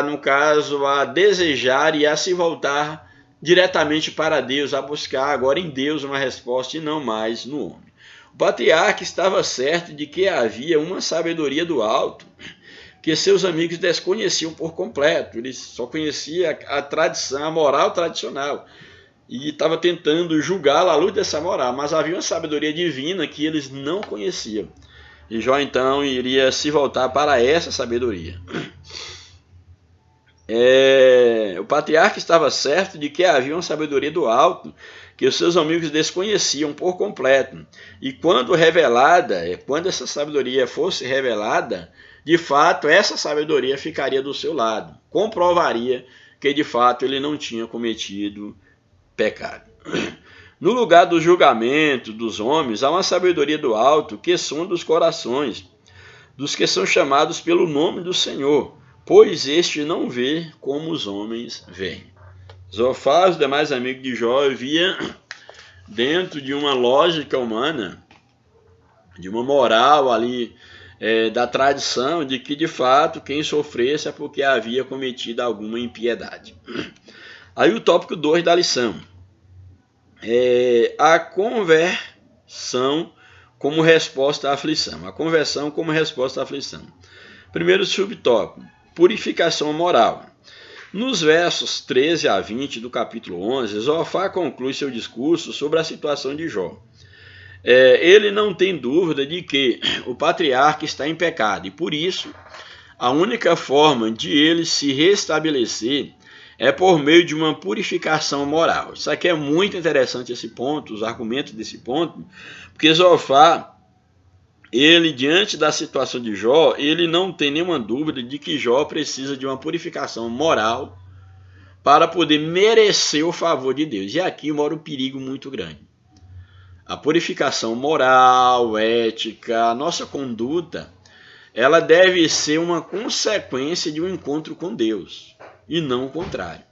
no caso, a desejar e a se voltar diretamente para Deus, a buscar agora em Deus uma resposta e não mais no homem. O patriarca estava certo de que havia uma sabedoria do alto que seus amigos desconheciam por completo. Ele só conhecia a tradição, a moral tradicional, e estava tentando julgá-la à luz dessa moral, mas havia uma sabedoria divina que eles não conheciam. E Jó então iria se voltar para essa sabedoria. O patriarca estava certo de que havia uma sabedoria do alto que os seus amigos desconheciam por completo. E quando essa sabedoria fosse revelada, de fato essa sabedoria ficaria do seu lado, comprovaria que de fato ele não tinha cometido pecado. No lugar do julgamento dos homens, há uma sabedoria do alto que sonda os corações dos que são chamados pelo nome do Senhor, pois este não vê como os homens veem. Zofar, os demais amigos de Jó, via dentro de uma lógica humana, de uma moral ali, da tradição, de que de fato quem sofresse é porque havia cometido alguma impiedade. Aí o tópico 2 da lição. A conversão como resposta à aflição. A conversão como resposta à aflição. Primeiro subtópico, purificação moral. Nos versos 13 a 20 do capítulo 11, Zofar conclui seu discurso sobre a situação de Jó. Ele não tem dúvida de que o patriarca está em pecado, e por isso a única forma de ele se restabelecer é por meio de uma purificação moral. Isso aqui é muito interessante, esse ponto, os argumentos desse ponto, porque Zofar, ele, diante da situação de Jó, ele não tem nenhuma dúvida de que Jó precisa de uma purificação moral para poder merecer o favor de Deus. E aqui mora um perigo muito grande. A purificação moral, ética, a nossa conduta, ela deve ser uma consequência de um encontro com Deus, e não o contrário.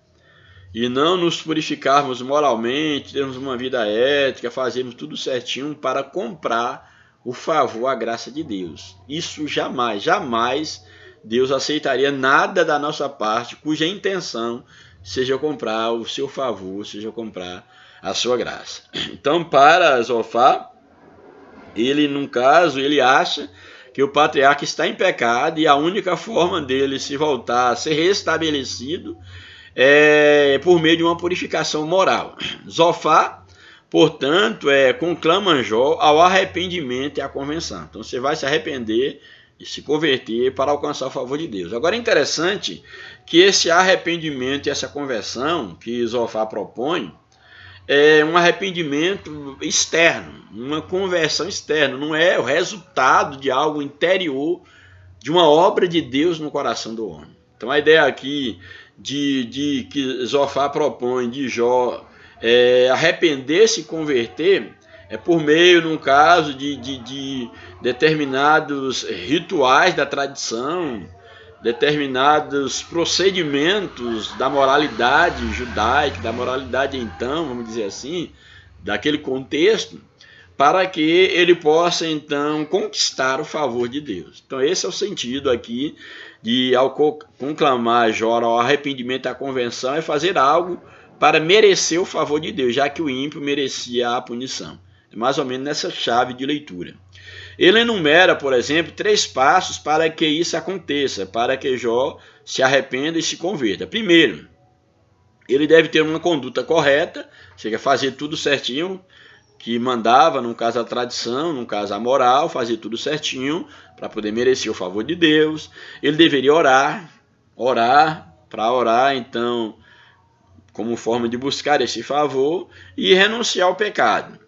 E não nos purificarmos moralmente, termos uma vida ética, fazermos tudo certinho para comprar o favor, a graça de Deus. Isso jamais Deus aceitaria nada da nossa parte cuja intenção seja comprar o seu favor, seja comprar a sua graça. Então, para Zofar, ele acha que o patriarca está em pecado e a única forma dele se voltar a ser restabelecido é por meio de uma purificação moral. Zofar, portanto, conclama Jó ao arrependimento e à conversão. Então você vai se arrepender e se converter para alcançar o favor de Deus. Agora é interessante que esse arrependimento e essa conversão que Zofar propõe é um arrependimento externo, uma conversão externa, não é o resultado de algo interior, de uma obra de Deus no coração do homem. Então a ideia aqui de que Zofar propõe de Jó arrepender-se e converter é por meio, no caso, de determinados rituais da tradição, determinados procedimentos da moralidade judaica, da moralidade então, vamos dizer assim, daquele contexto, para que ele possa então conquistar o favor de Deus. Então esse é o sentido aqui de, ao conclamar Jó ao arrependimento e à conversão, é fazer algo para merecer o favor de Deus, já que o ímpio merecia a punição. É mais ou menos nessa chave de leitura. Ele enumera, por exemplo, 3 passos para que isso aconteça, para que Jó se arrependa e se converta. Primeiro, ele deve ter uma conduta correta, chega a fazer tudo certinho, que mandava, num caso a tradição, num caso a moral, fazer tudo certinho para poder merecer o favor de Deus. Ele deveria para orar, então, como forma de buscar esse favor e renunciar ao pecado.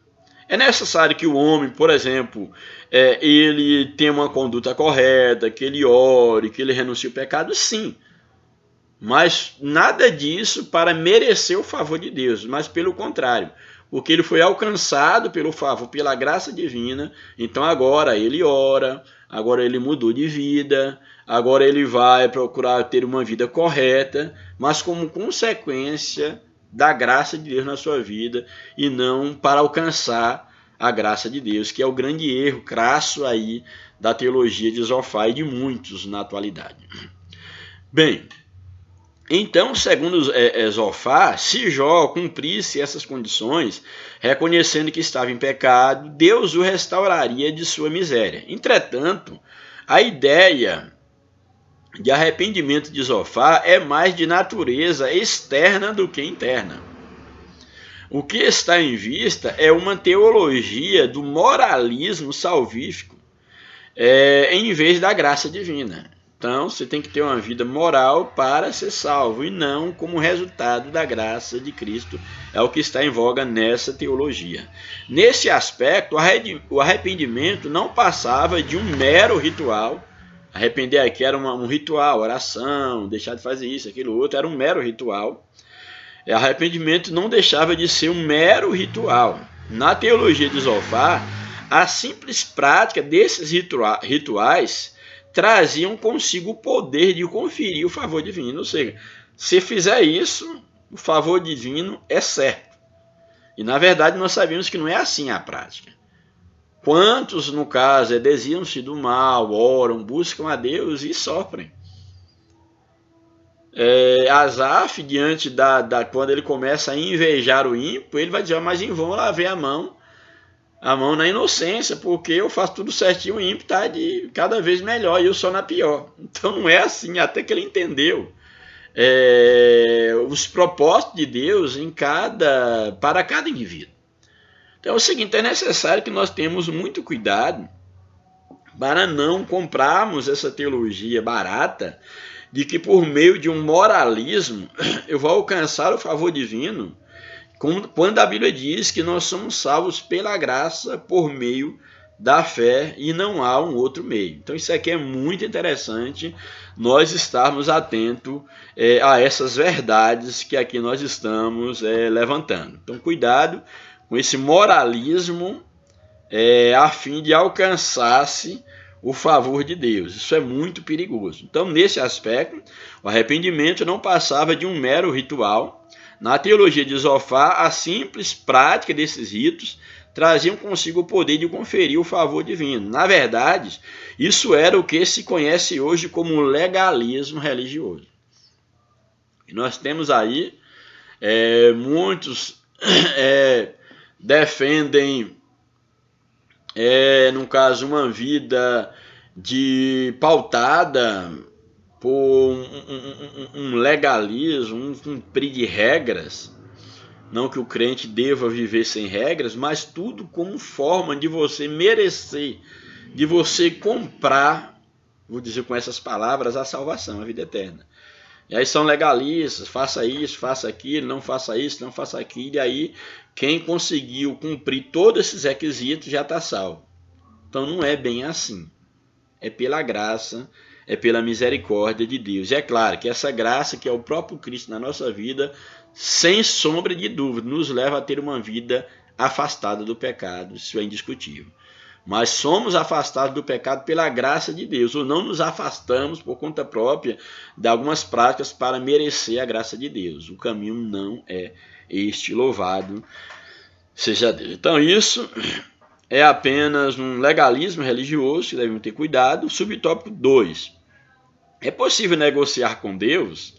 É necessário que o homem, por exemplo, ele tenha uma conduta correta, que ele ore, que ele renuncie ao pecado, sim. Mas nada disso para merecer o favor de Deus, mas pelo contrário, porque ele foi alcançado pelo favor, pela graça divina, então agora ele ora, agora ele mudou de vida, agora ele vai procurar ter uma vida correta, mas como consequência da graça de Deus na sua vida e não para alcançar a graça de Deus, que é o grande erro crasso aí da teologia de Zofar e de muitos na atualidade. Bem, então, segundo Zofar, se Jó cumprisse essas condições, reconhecendo que estava em pecado, Deus o restauraria de sua miséria. Entretanto, a ideia de arrependimento de Zofar é mais de natureza externa do que interna. O que está em vista é uma teologia do moralismo salvífico, em vez da graça divina. Então, você tem que ter uma vida moral para ser salvo, e não como resultado da graça de Cristo. É o que está em voga nessa teologia. Nesse aspecto, o arrependimento não passava de um mero ritual. Arrepender aqui era um ritual, oração, deixar de fazer isso, aquilo outro, era um mero ritual. Arrependimento não deixava de ser um mero ritual. Na teologia de Zofar, a simples prática desses rituais traziam consigo o poder de conferir o favor divino. Ou seja, se fizer isso, o favor divino é certo. E na verdade nós sabemos que não é assim a prática. Quantos, no caso, desviam-se do mal, oram, buscam a Deus e sofrem. Asaf, diante quando ele começa a invejar o ímpio, ele vai dizer, mas em vão lavei a mão na inocência, porque eu faço tudo certinho, o ímpio está de cada vez melhor e eu sou na pior. Então não é assim, até que ele entendeu os propósitos de Deus para cada indivíduo. Então é o seguinte, é necessário que nós tenhamos muito cuidado para não comprarmos essa teologia barata de que por meio de um moralismo eu vou alcançar o favor divino, quando a Bíblia diz que nós somos salvos pela graça por meio da fé e não há um outro meio. Então isso aqui é muito interessante, nós estarmos atentos a essas verdades que aqui nós estamos levantando. Então cuidado com esse moralismo a fim de alcançar-se o favor de Deus. Isso é muito perigoso. Então nesse aspecto, o arrependimento não passava de um mero ritual. Na teologia de Zofar, a simples prática desses ritos traziam consigo o poder de conferir o favor divino. Na verdade, isso era o que se conhece hoje como legalismo religioso. E nós temos aí muitos defendem, no caso, uma vida pautada por um legalismo, um cumprir de regras. Não que o crente deva viver sem regras, mas tudo como forma de você merecer, de você comprar, vou dizer com essas palavras, a salvação, a vida eterna. E aí são legalistas, faça isso, faça aquilo, não faça isso, não faça aquilo, e aí quem conseguiu cumprir todos esses requisitos já está salvo. Então não é bem assim. É pela graça, é pela misericórdia de Deus. E é claro que essa graça, que é o próprio Cristo na nossa vida, sem sombra de dúvida, nos leva a ter uma vida afastada do pecado. Isso é indiscutível. Mas somos afastados do pecado pela graça de Deus, ou não nos afastamos por conta própria de algumas práticas para merecer a graça de Deus. O caminho não é este, louvado seja Deus. Então isso é apenas um legalismo religioso que devemos ter cuidado. Subtópico 2. É possível negociar com Deus?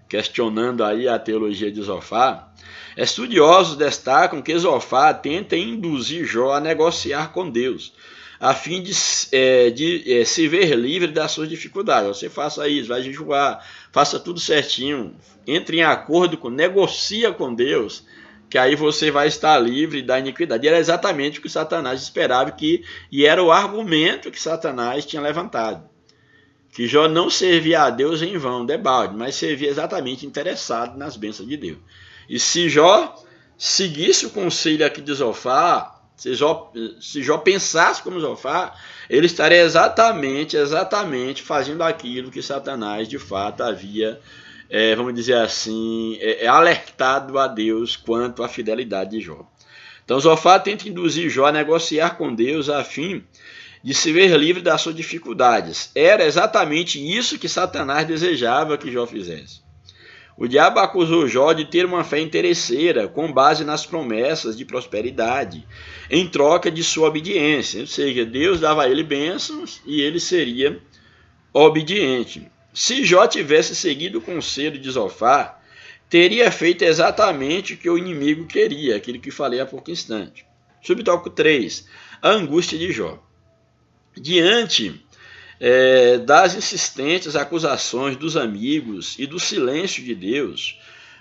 Questionando aí a teologia de Zofar. Estudiosos destacam que Zofar tenta induzir Jó a negociar com Deus, a fim de se ver livre das suas dificuldades. Você faça isso, vai jejuar, faça tudo certinho, entre em acordo, negocia com Deus, que aí você vai estar livre da iniquidade. E era exatamente o que Satanás esperava, e era o argumento que Satanás tinha levantado. Que Jó não servia a Deus em vão, debalde, mas servia exatamente interessado nas bênçãos de Deus. E se Jó seguisse o conselho aqui de Zofar, se Jó pensasse como Zofar, ele estaria exatamente fazendo aquilo que Satanás de fato havia, vamos dizer assim, alertado a Deus quanto à fidelidade de Jó. Então Zofar tenta induzir Jó a negociar com Deus a fim de se ver livre das suas dificuldades. Era exatamente isso que Satanás desejava que Jó fizesse. O diabo acusou Jó de ter uma fé interesseira, com base nas promessas de prosperidade, em troca de sua obediência. Ou seja, Deus dava a ele bênçãos e ele seria obediente. Se Jó tivesse seguido o conselho de Zofar, teria feito exatamente o que o inimigo queria, aquilo que falei há pouco instante. Subtópico 3. A angústia de Jó. Diante das insistentes acusações dos amigos e do silêncio de Deus,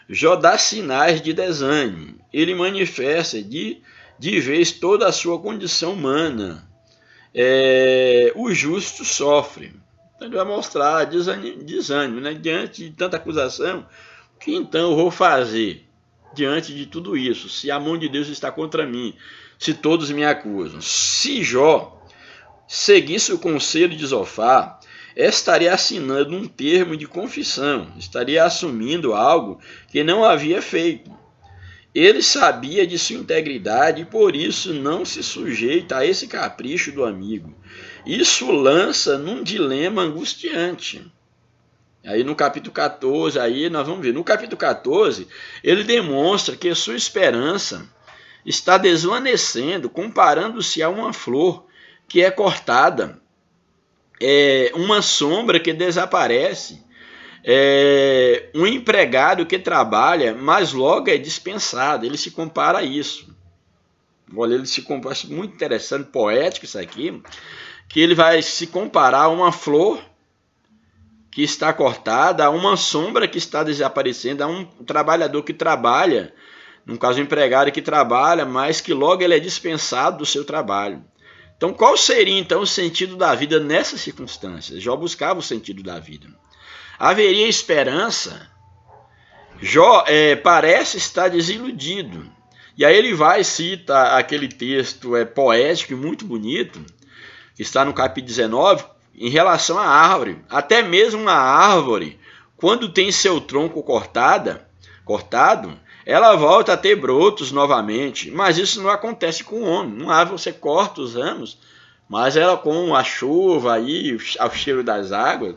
Jó dá sinais de desânimo. Ele manifesta de vez toda a sua condição humana. O justo sofre. Então ele vai mostrar desânimo, né? Diante de tanta acusação, o que então eu vou fazer diante de tudo isso? Se a mão de Deus está contra mim, se todos me acusam. Se Jó seguisse o conselho de Zofar, estaria assinando um termo de confissão, estaria assumindo algo que não havia feito. Ele sabia de sua integridade e por isso não se sujeita a esse capricho do amigo. Isso lança num dilema angustiante. Aí no capítulo 14, aí nós vamos ver, no capítulo 14, ele demonstra que sua esperança está desvanecendo, comparando-se a uma flor que é cortada, uma sombra que desaparece, um empregado que trabalha, mas logo é dispensado. Ele se compara a isso. Olha, ele se compara, muito interessante, poético isso aqui, que ele vai se comparar a uma flor que está cortada, a uma sombra que está desaparecendo, a um trabalhador que trabalha, no caso um empregado que trabalha, mas que logo ele é dispensado do seu trabalho. Então, qual seria então o sentido da vida nessas circunstâncias? Jó buscava o sentido da vida. Haveria esperança? Jó parece estar desiludido. E aí ele vai citar aquele texto poético e muito bonito, que está no capítulo 19, em relação à árvore. Até mesmo a árvore, quando tem seu tronco cortado, ela volta a ter brotos novamente, mas isso não acontece com o homem. Uma árvore você corta os ramos, mas ela com a chuva aí, ao cheiro das águas,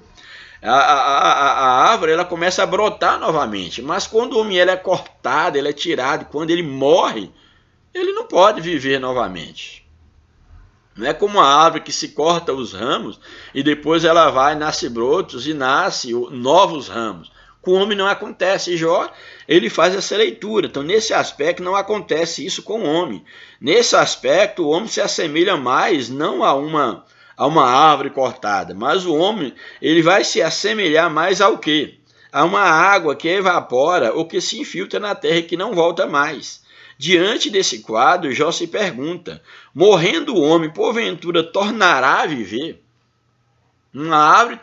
a árvore ela começa a brotar novamente. Mas quando o homem é cortado, ele é tirado, quando ele morre, ele não pode viver novamente. Não é como a árvore que se corta os ramos e depois ela vai, nasce brotos e nasce novos ramos. Com o homem não acontece. E Jó, ele faz essa leitura. Então, nesse aspecto, não acontece isso com o homem. Nesse aspecto, o homem se assemelha mais, não a uma árvore cortada, mas o homem ele vai se assemelhar mais ao quê? A uma água que evapora ou que se infiltra na terra e que não volta mais. Diante desse quadro, Jó se pergunta, morrendo o homem, porventura, tornará a viver?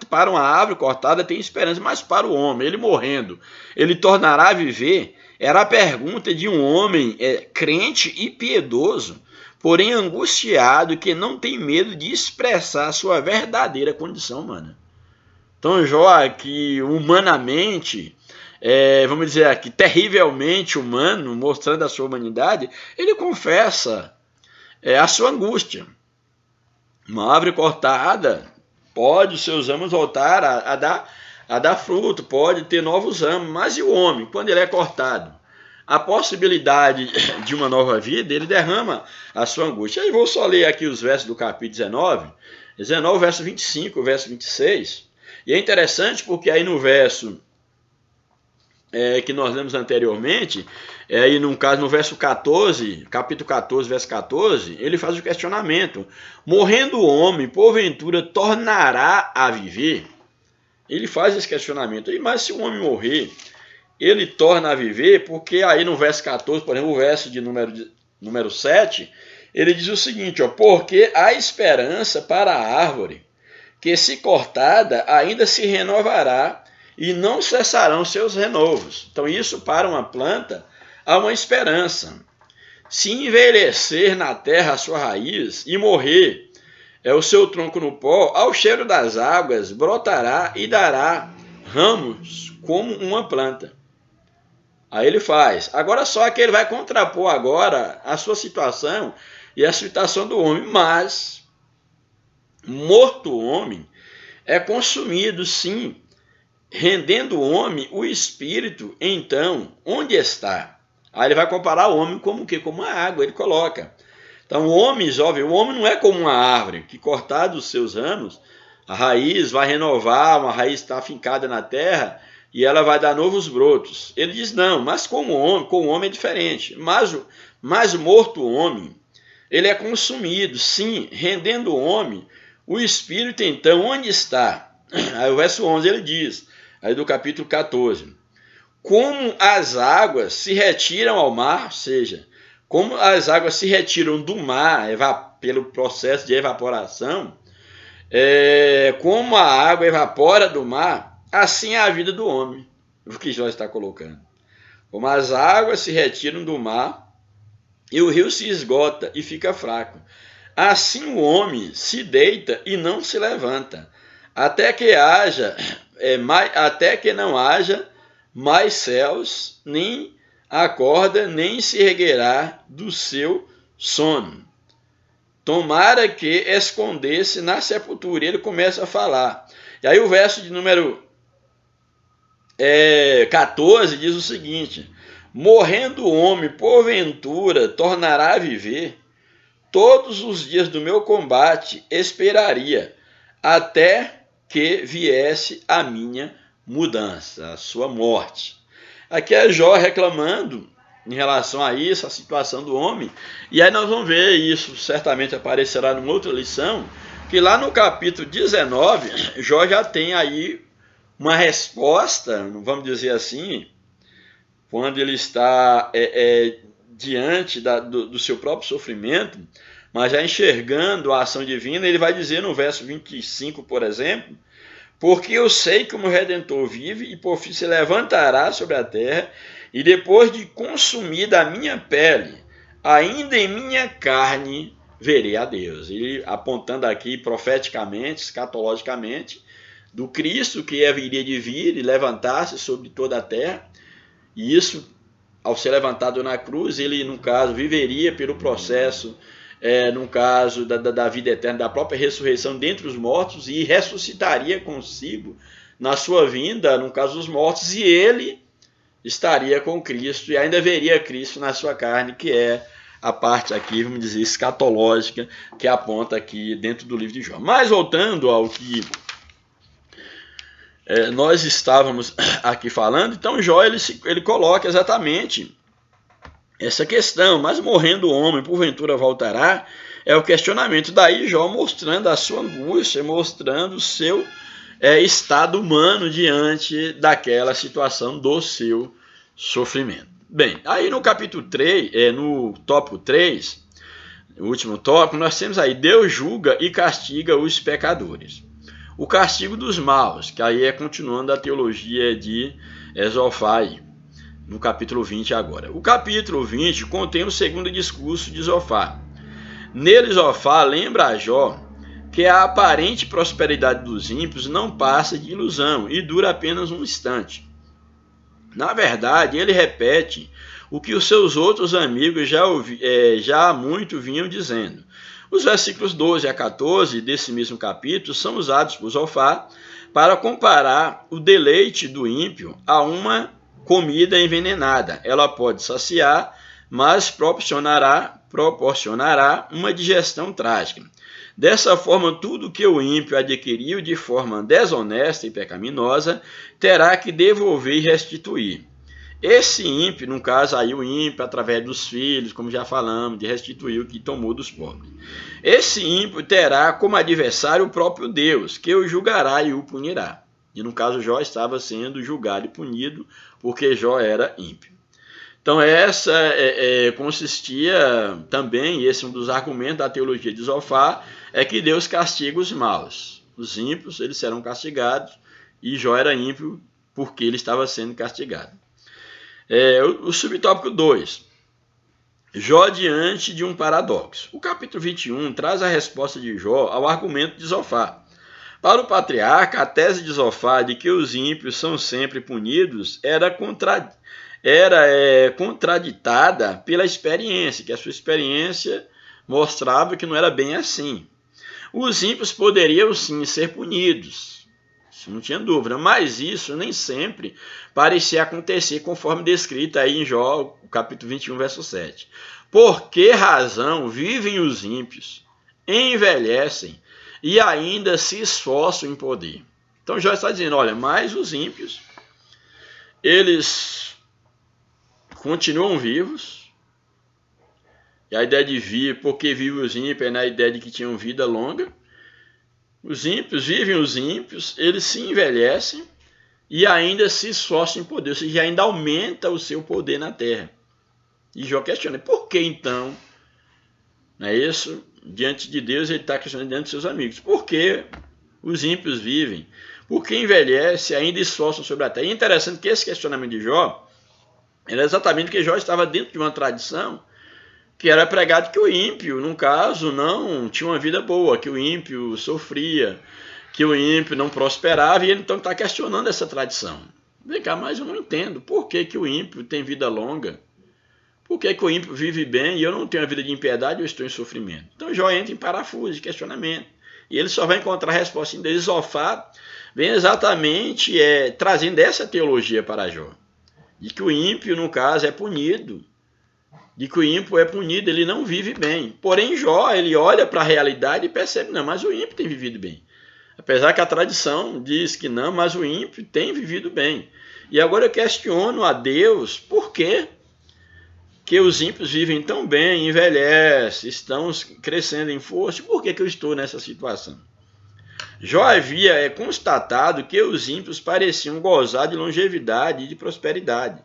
Para uma árvore cortada tem esperança, mas para o homem, ele morrendo, ele tornará a viver? Era a pergunta de um homem crente e piedoso, porém angustiado, que não tem medo de expressar a sua verdadeira condição humana. Então Jó aqui, humanamente, vamos dizer aqui, terrivelmente humano, mostrando a sua humanidade, ele confessa a sua angústia. Uma árvore cortada pode os seus ramos voltar a dar fruto, pode ter novos ramos, mas e o homem, quando ele é cortado? A possibilidade de uma nova vida, ele derrama a sua angústia. Aí vou só ler aqui os versos do capítulo 19, verso 25, verso 26, e é interessante porque aí no verso que nós lemos anteriormente, aí no caso no verso 14, capítulo 14, verso 14, ele faz o questionamento, morrendo o homem, porventura tornará a viver? Ele faz esse questionamento, mas se o homem morrer, ele torna a viver, porque aí no verso 14, por exemplo, o verso de número 7, ele diz o seguinte, ó, porque há esperança para a árvore, que se cortada ainda se renovará e não cessarão seus renovos. Então isso para uma planta há uma esperança. Se envelhecer na terra a sua raiz e morrer o seu tronco no pó, ao cheiro das águas brotará e dará ramos como uma planta. Aí ele faz. Agora só que ele vai contrapor agora a sua situação e a situação do homem. Mas, morto o homem, é consumido, sim, rendendo o homem o espírito, então, onde está? Aí ele vai comparar o homem como o quê? Como a água, ele coloca. Então, o homem não é como uma árvore, que cortado os seus ramos, a raiz vai renovar, uma raiz está afincada na terra, e ela vai dar novos brotos. Ele diz, não, mas com o homem é diferente. Mas morto o homem, ele é consumido, sim, rendendo o homem o espírito, então, onde está? Aí o verso 11 ele diz, aí do capítulo 14, como as águas se retiram ao mar, ou seja, como as águas se retiram do mar pelo processo de evaporação, como a água evapora do mar, assim é a vida do homem, o que Jó está colocando. Como as águas se retiram do mar e o rio se esgota e fica fraco, assim o homem se deita e não se levanta, até que não haja mais céus, nem acorda, nem se erguerá do seu sono. Tomara que escondesse na sepultura. E ele começa a falar. E aí o verso de número 14 diz o seguinte, morrendo o homem, porventura, tornará a viver, todos os dias do meu combate esperaria, até que viesse a minha mudança, a sua morte. Aqui é Jó reclamando em relação a isso, a situação do homem, e aí nós vamos ver isso, certamente aparecerá numa outra lição, que lá no capítulo 19, Jó já tem aí uma resposta, vamos dizer assim, quando ele está diante do seu próprio sofrimento, mas já enxergando a ação divina, ele vai dizer no verso 25, por exemplo, porque eu sei que o meu Redentor vive e por fim se levantará sobre a terra, e depois de consumida a minha pele, ainda em minha carne verei a Deus. E apontando aqui profeticamente, escatologicamente, do Cristo que haveria de vir e levantar-se sobre toda a terra, e isso, ao ser levantado na cruz, ele, no caso, viveria pelo processo, no caso da vida eterna, da própria ressurreição dentre os mortos, e ressuscitaria consigo na sua vinda, no caso dos mortos, e ele estaria com Cristo, e ainda veria Cristo na sua carne, que é a parte aqui, vamos dizer, escatológica, que aponta aqui dentro do livro de Jó. Mas voltando ao que nós estávamos aqui falando, então Jó ele coloca exatamente essa questão, mas morrendo o homem, porventura voltará, é o questionamento. Daí Jó mostrando a sua angústia, mostrando o seu estado humano diante daquela situação do seu sofrimento. Bem, aí no capítulo 3, no tópico 3, o último tópico, nós temos aí, Deus julga e castiga os pecadores. O castigo dos maus, que aí continuando a teologia de Zofar, no capítulo 20 agora. O capítulo 20 contém o segundo discurso de Zofar. Nele, Zofar lembra a Jó que a aparente prosperidade dos ímpios não passa de ilusão e dura apenas um instante. Na verdade, ele repete o que os seus outros amigos já há muito vinham dizendo. Os versículos 12 a 14 desse mesmo capítulo são usados por Zofar para comparar o deleite do ímpio a uma comida envenenada. Ela pode saciar, mas proporcionará uma digestão trágica. Dessa forma, tudo que o ímpio adquiriu de forma desonesta e pecaminosa terá que devolver e restituir. Esse ímpio, no caso aí o ímpio através dos filhos, como já falamos, de restituir o que tomou dos pobres. Esse ímpio terá como adversário o próprio Deus, que o julgará e o punirá. E no caso Jó estava sendo julgado e punido porque Jó era ímpio. Então essa consistia também, esse é um dos argumentos da teologia de Zofar, é que Deus castiga os maus. Os ímpios, eles serão castigados, e Jó era ímpio porque ele estava sendo castigado. O subtópico 2. Jó diante de um paradoxo. O capítulo 21 traz a resposta de Jó ao argumento de Zofar. Para o patriarca, a tese de Zofar de que os ímpios são sempre punidos era contraditada pela experiência, que a sua experiência mostrava que não era bem assim. Os ímpios poderiam sim ser punidos, isso não tinha dúvida, mas isso nem sempre parecia acontecer conforme descrito aí em Jó, capítulo 21, verso 7. Por que razão vivem os ímpios, envelhecem e ainda se esforçam em poder? Então Jó está dizendo, olha, mas os ímpios, eles continuam vivos, e a ideia de vir, porque vivem os ímpios, é na ideia de que tinham vida longa. Os ímpios vivem os ímpios, eles se envelhecem e ainda se esforçam em poder, ou seja, ainda aumenta o seu poder na terra. E Jó questiona, por que então? Não é isso? Diante de Deus, ele está questionando diante de seus amigos. Por que os ímpios vivem? Por que envelhece e ainda esforçam sobre a terra? E é interessante que esse questionamento de Jó era exatamente porque Jó estava dentro de uma tradição que era pregado que o ímpio, no caso, não tinha uma vida boa, que o ímpio sofria, que o ímpio não prosperava, e ele então está questionando essa tradição. Vem cá, mas eu não entendo. Por que o ímpio tem vida longa? Por que o ímpio vive bem e eu não tenho a vida de impiedade e eu estou em sofrimento? Então Jó entra em parafuso de questionamento. E ele só vai encontrar a resposta em Deus. Zofar vem exatamente trazendo essa teologia para Jó. De que o ímpio, no caso, é punido. De que o ímpio é punido, ele não vive bem. Porém, Jó, ele olha para a realidade e percebe, não, mas o ímpio tem vivido bem. Apesar que a tradição diz que não, mas o ímpio tem vivido bem. E agora eu questiono a Deus por que os ímpios vivem tão bem, envelhecem, estão crescendo em força, e por que eu estou nessa situação? Jó havia constatado que os ímpios pareciam gozar de longevidade e de prosperidade.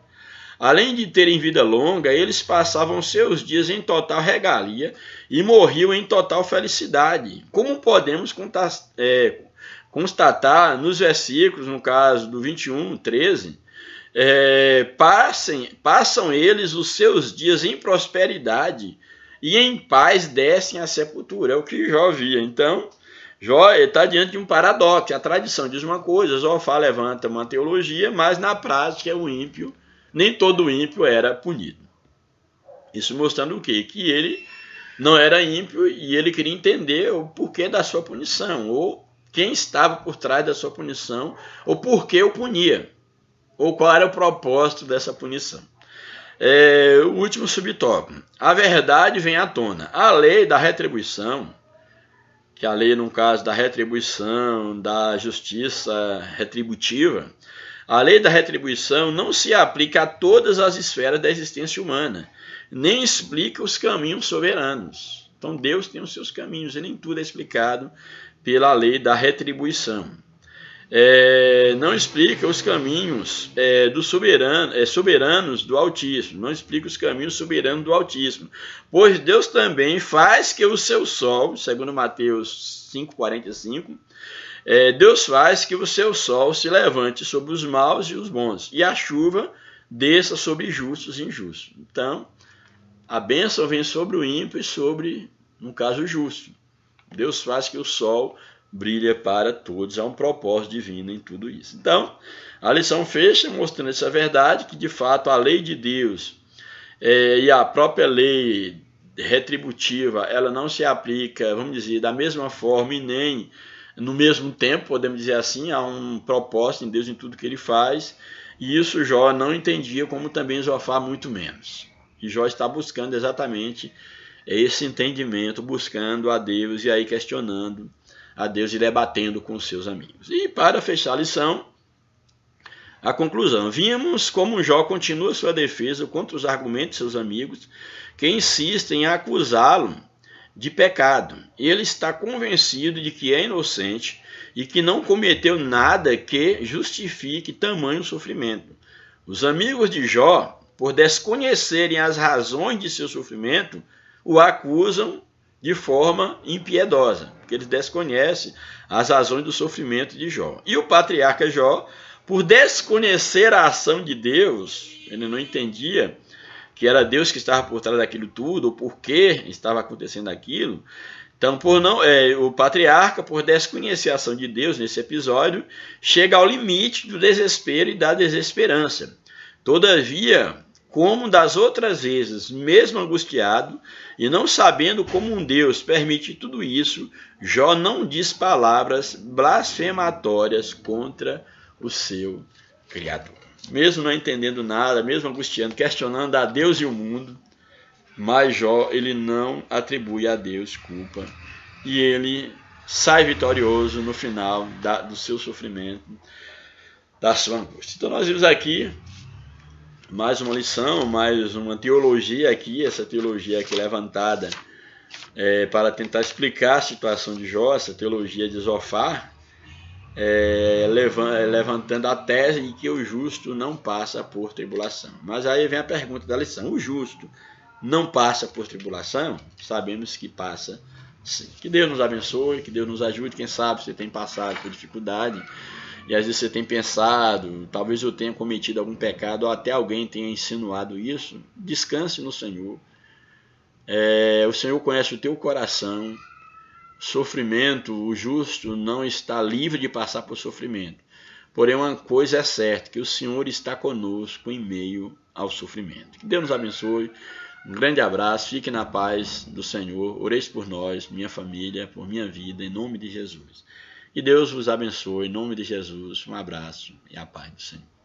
Além de terem vida longa, eles passavam seus dias em total regalia e morriam em total felicidade. Como podemos constatar nos versículos, no caso do 21, 13, passam eles os seus dias em prosperidade e em paz descem à sepultura. É o que Jó via. Então, Jó está diante de um paradoxo. A tradição diz uma coisa, Zofar levanta uma teologia, mas na prática o ímpio, nem todo ímpio era punido. Isso mostrando o quê? Que ele não era ímpio e ele queria entender o porquê da sua punição, ou quem estava por trás da sua punição, ou por que o punia, ou qual era o propósito dessa punição. O último subtópico. A verdade vem à tona. A lei da retribuição, que a lei, no caso da retribuição, da justiça retributiva, a lei da retribuição não se aplica a todas as esferas da existência humana, nem explica os caminhos soberanos. Então Deus tem os seus caminhos, e nem tudo é explicado pela lei da retribuição. Não explica os caminhos soberanos do Altíssimo, não explica os caminhos soberanos do Altíssimo, pois Deus também faz que o seu sol, segundo Mateus 5,45, Deus faz que o seu sol se levante sobre os maus e os bons, e a chuva desça sobre justos e injustos. Então, a bênção vem sobre o ímpio e sobre, no caso, o justo. Deus faz que o sol brilha para todos, há um propósito divino em tudo isso. Então, a lição fecha mostrando essa verdade, que de fato a lei de Deus e a própria lei retributiva, ela não se aplica, vamos dizer, da mesma forma e nem no mesmo tempo, podemos dizer assim, há um propósito em Deus em tudo que ele faz, e isso Jó não entendia, como também Zofar muito menos. E Jó está buscando exatamente esse entendimento, buscando a Deus e aí questionando a Deus e debatendo com seus amigos. E para fechar a lição, a conclusão. Vimos como Jó continua sua defesa contra os argumentos de seus amigos, que insistem em acusá-lo de pecado. Ele está convencido de que é inocente e que não cometeu nada que justifique tamanho sofrimento. Os amigos de Jó, por desconhecerem as razões de seu sofrimento, o acusam de forma impiedosa, porque eles desconhecem as razões do sofrimento de Jó. E o patriarca Jó, por desconhecer a ação de Deus, ele não entendia que era Deus que estava por trás daquilo tudo, ou por que estava acontecendo aquilo. Então, o patriarca, por desconhecer a ação de Deus nesse episódio, chega ao limite do desespero e da desesperança. Todavia, como das outras vezes, mesmo angustiado e não sabendo como um Deus permite tudo isso, Jó não diz palavras blasfematórias contra o seu Criador. Mesmo não entendendo nada, mesmo angustiando, questionando a Deus e o mundo, mas Jó, ele não atribui a Deus culpa e ele sai vitorioso no final do seu sofrimento, da sua angústia. Então nós vimos aqui mais uma lição, mais uma teologia aqui, essa teologia aqui levantada para tentar explicar a situação de Jó, essa teologia de Zofar, levantando a tese de que o justo não passa por tribulação. Mas aí vem a pergunta da lição: o justo não passa por tribulação? Sabemos que passa sim. Que Deus nos abençoe, que Deus nos ajude. Quem sabe você tem passado por dificuldade e às vezes você tem pensado, talvez eu tenha cometido algum pecado ou até alguém tenha insinuado isso. Descanse no Senhor. O Senhor conhece o teu coração. Sofrimento, o justo não está livre de passar por sofrimento. Porém, uma coisa é certa, que o Senhor está conosco em meio ao sofrimento. Que Deus nos abençoe. Um grande abraço, fique na paz do Senhor. Oreis por nós, minha família, por minha vida, em nome de Jesus. Que Deus vos abençoe, em nome de Jesus. Um abraço e a paz do Senhor.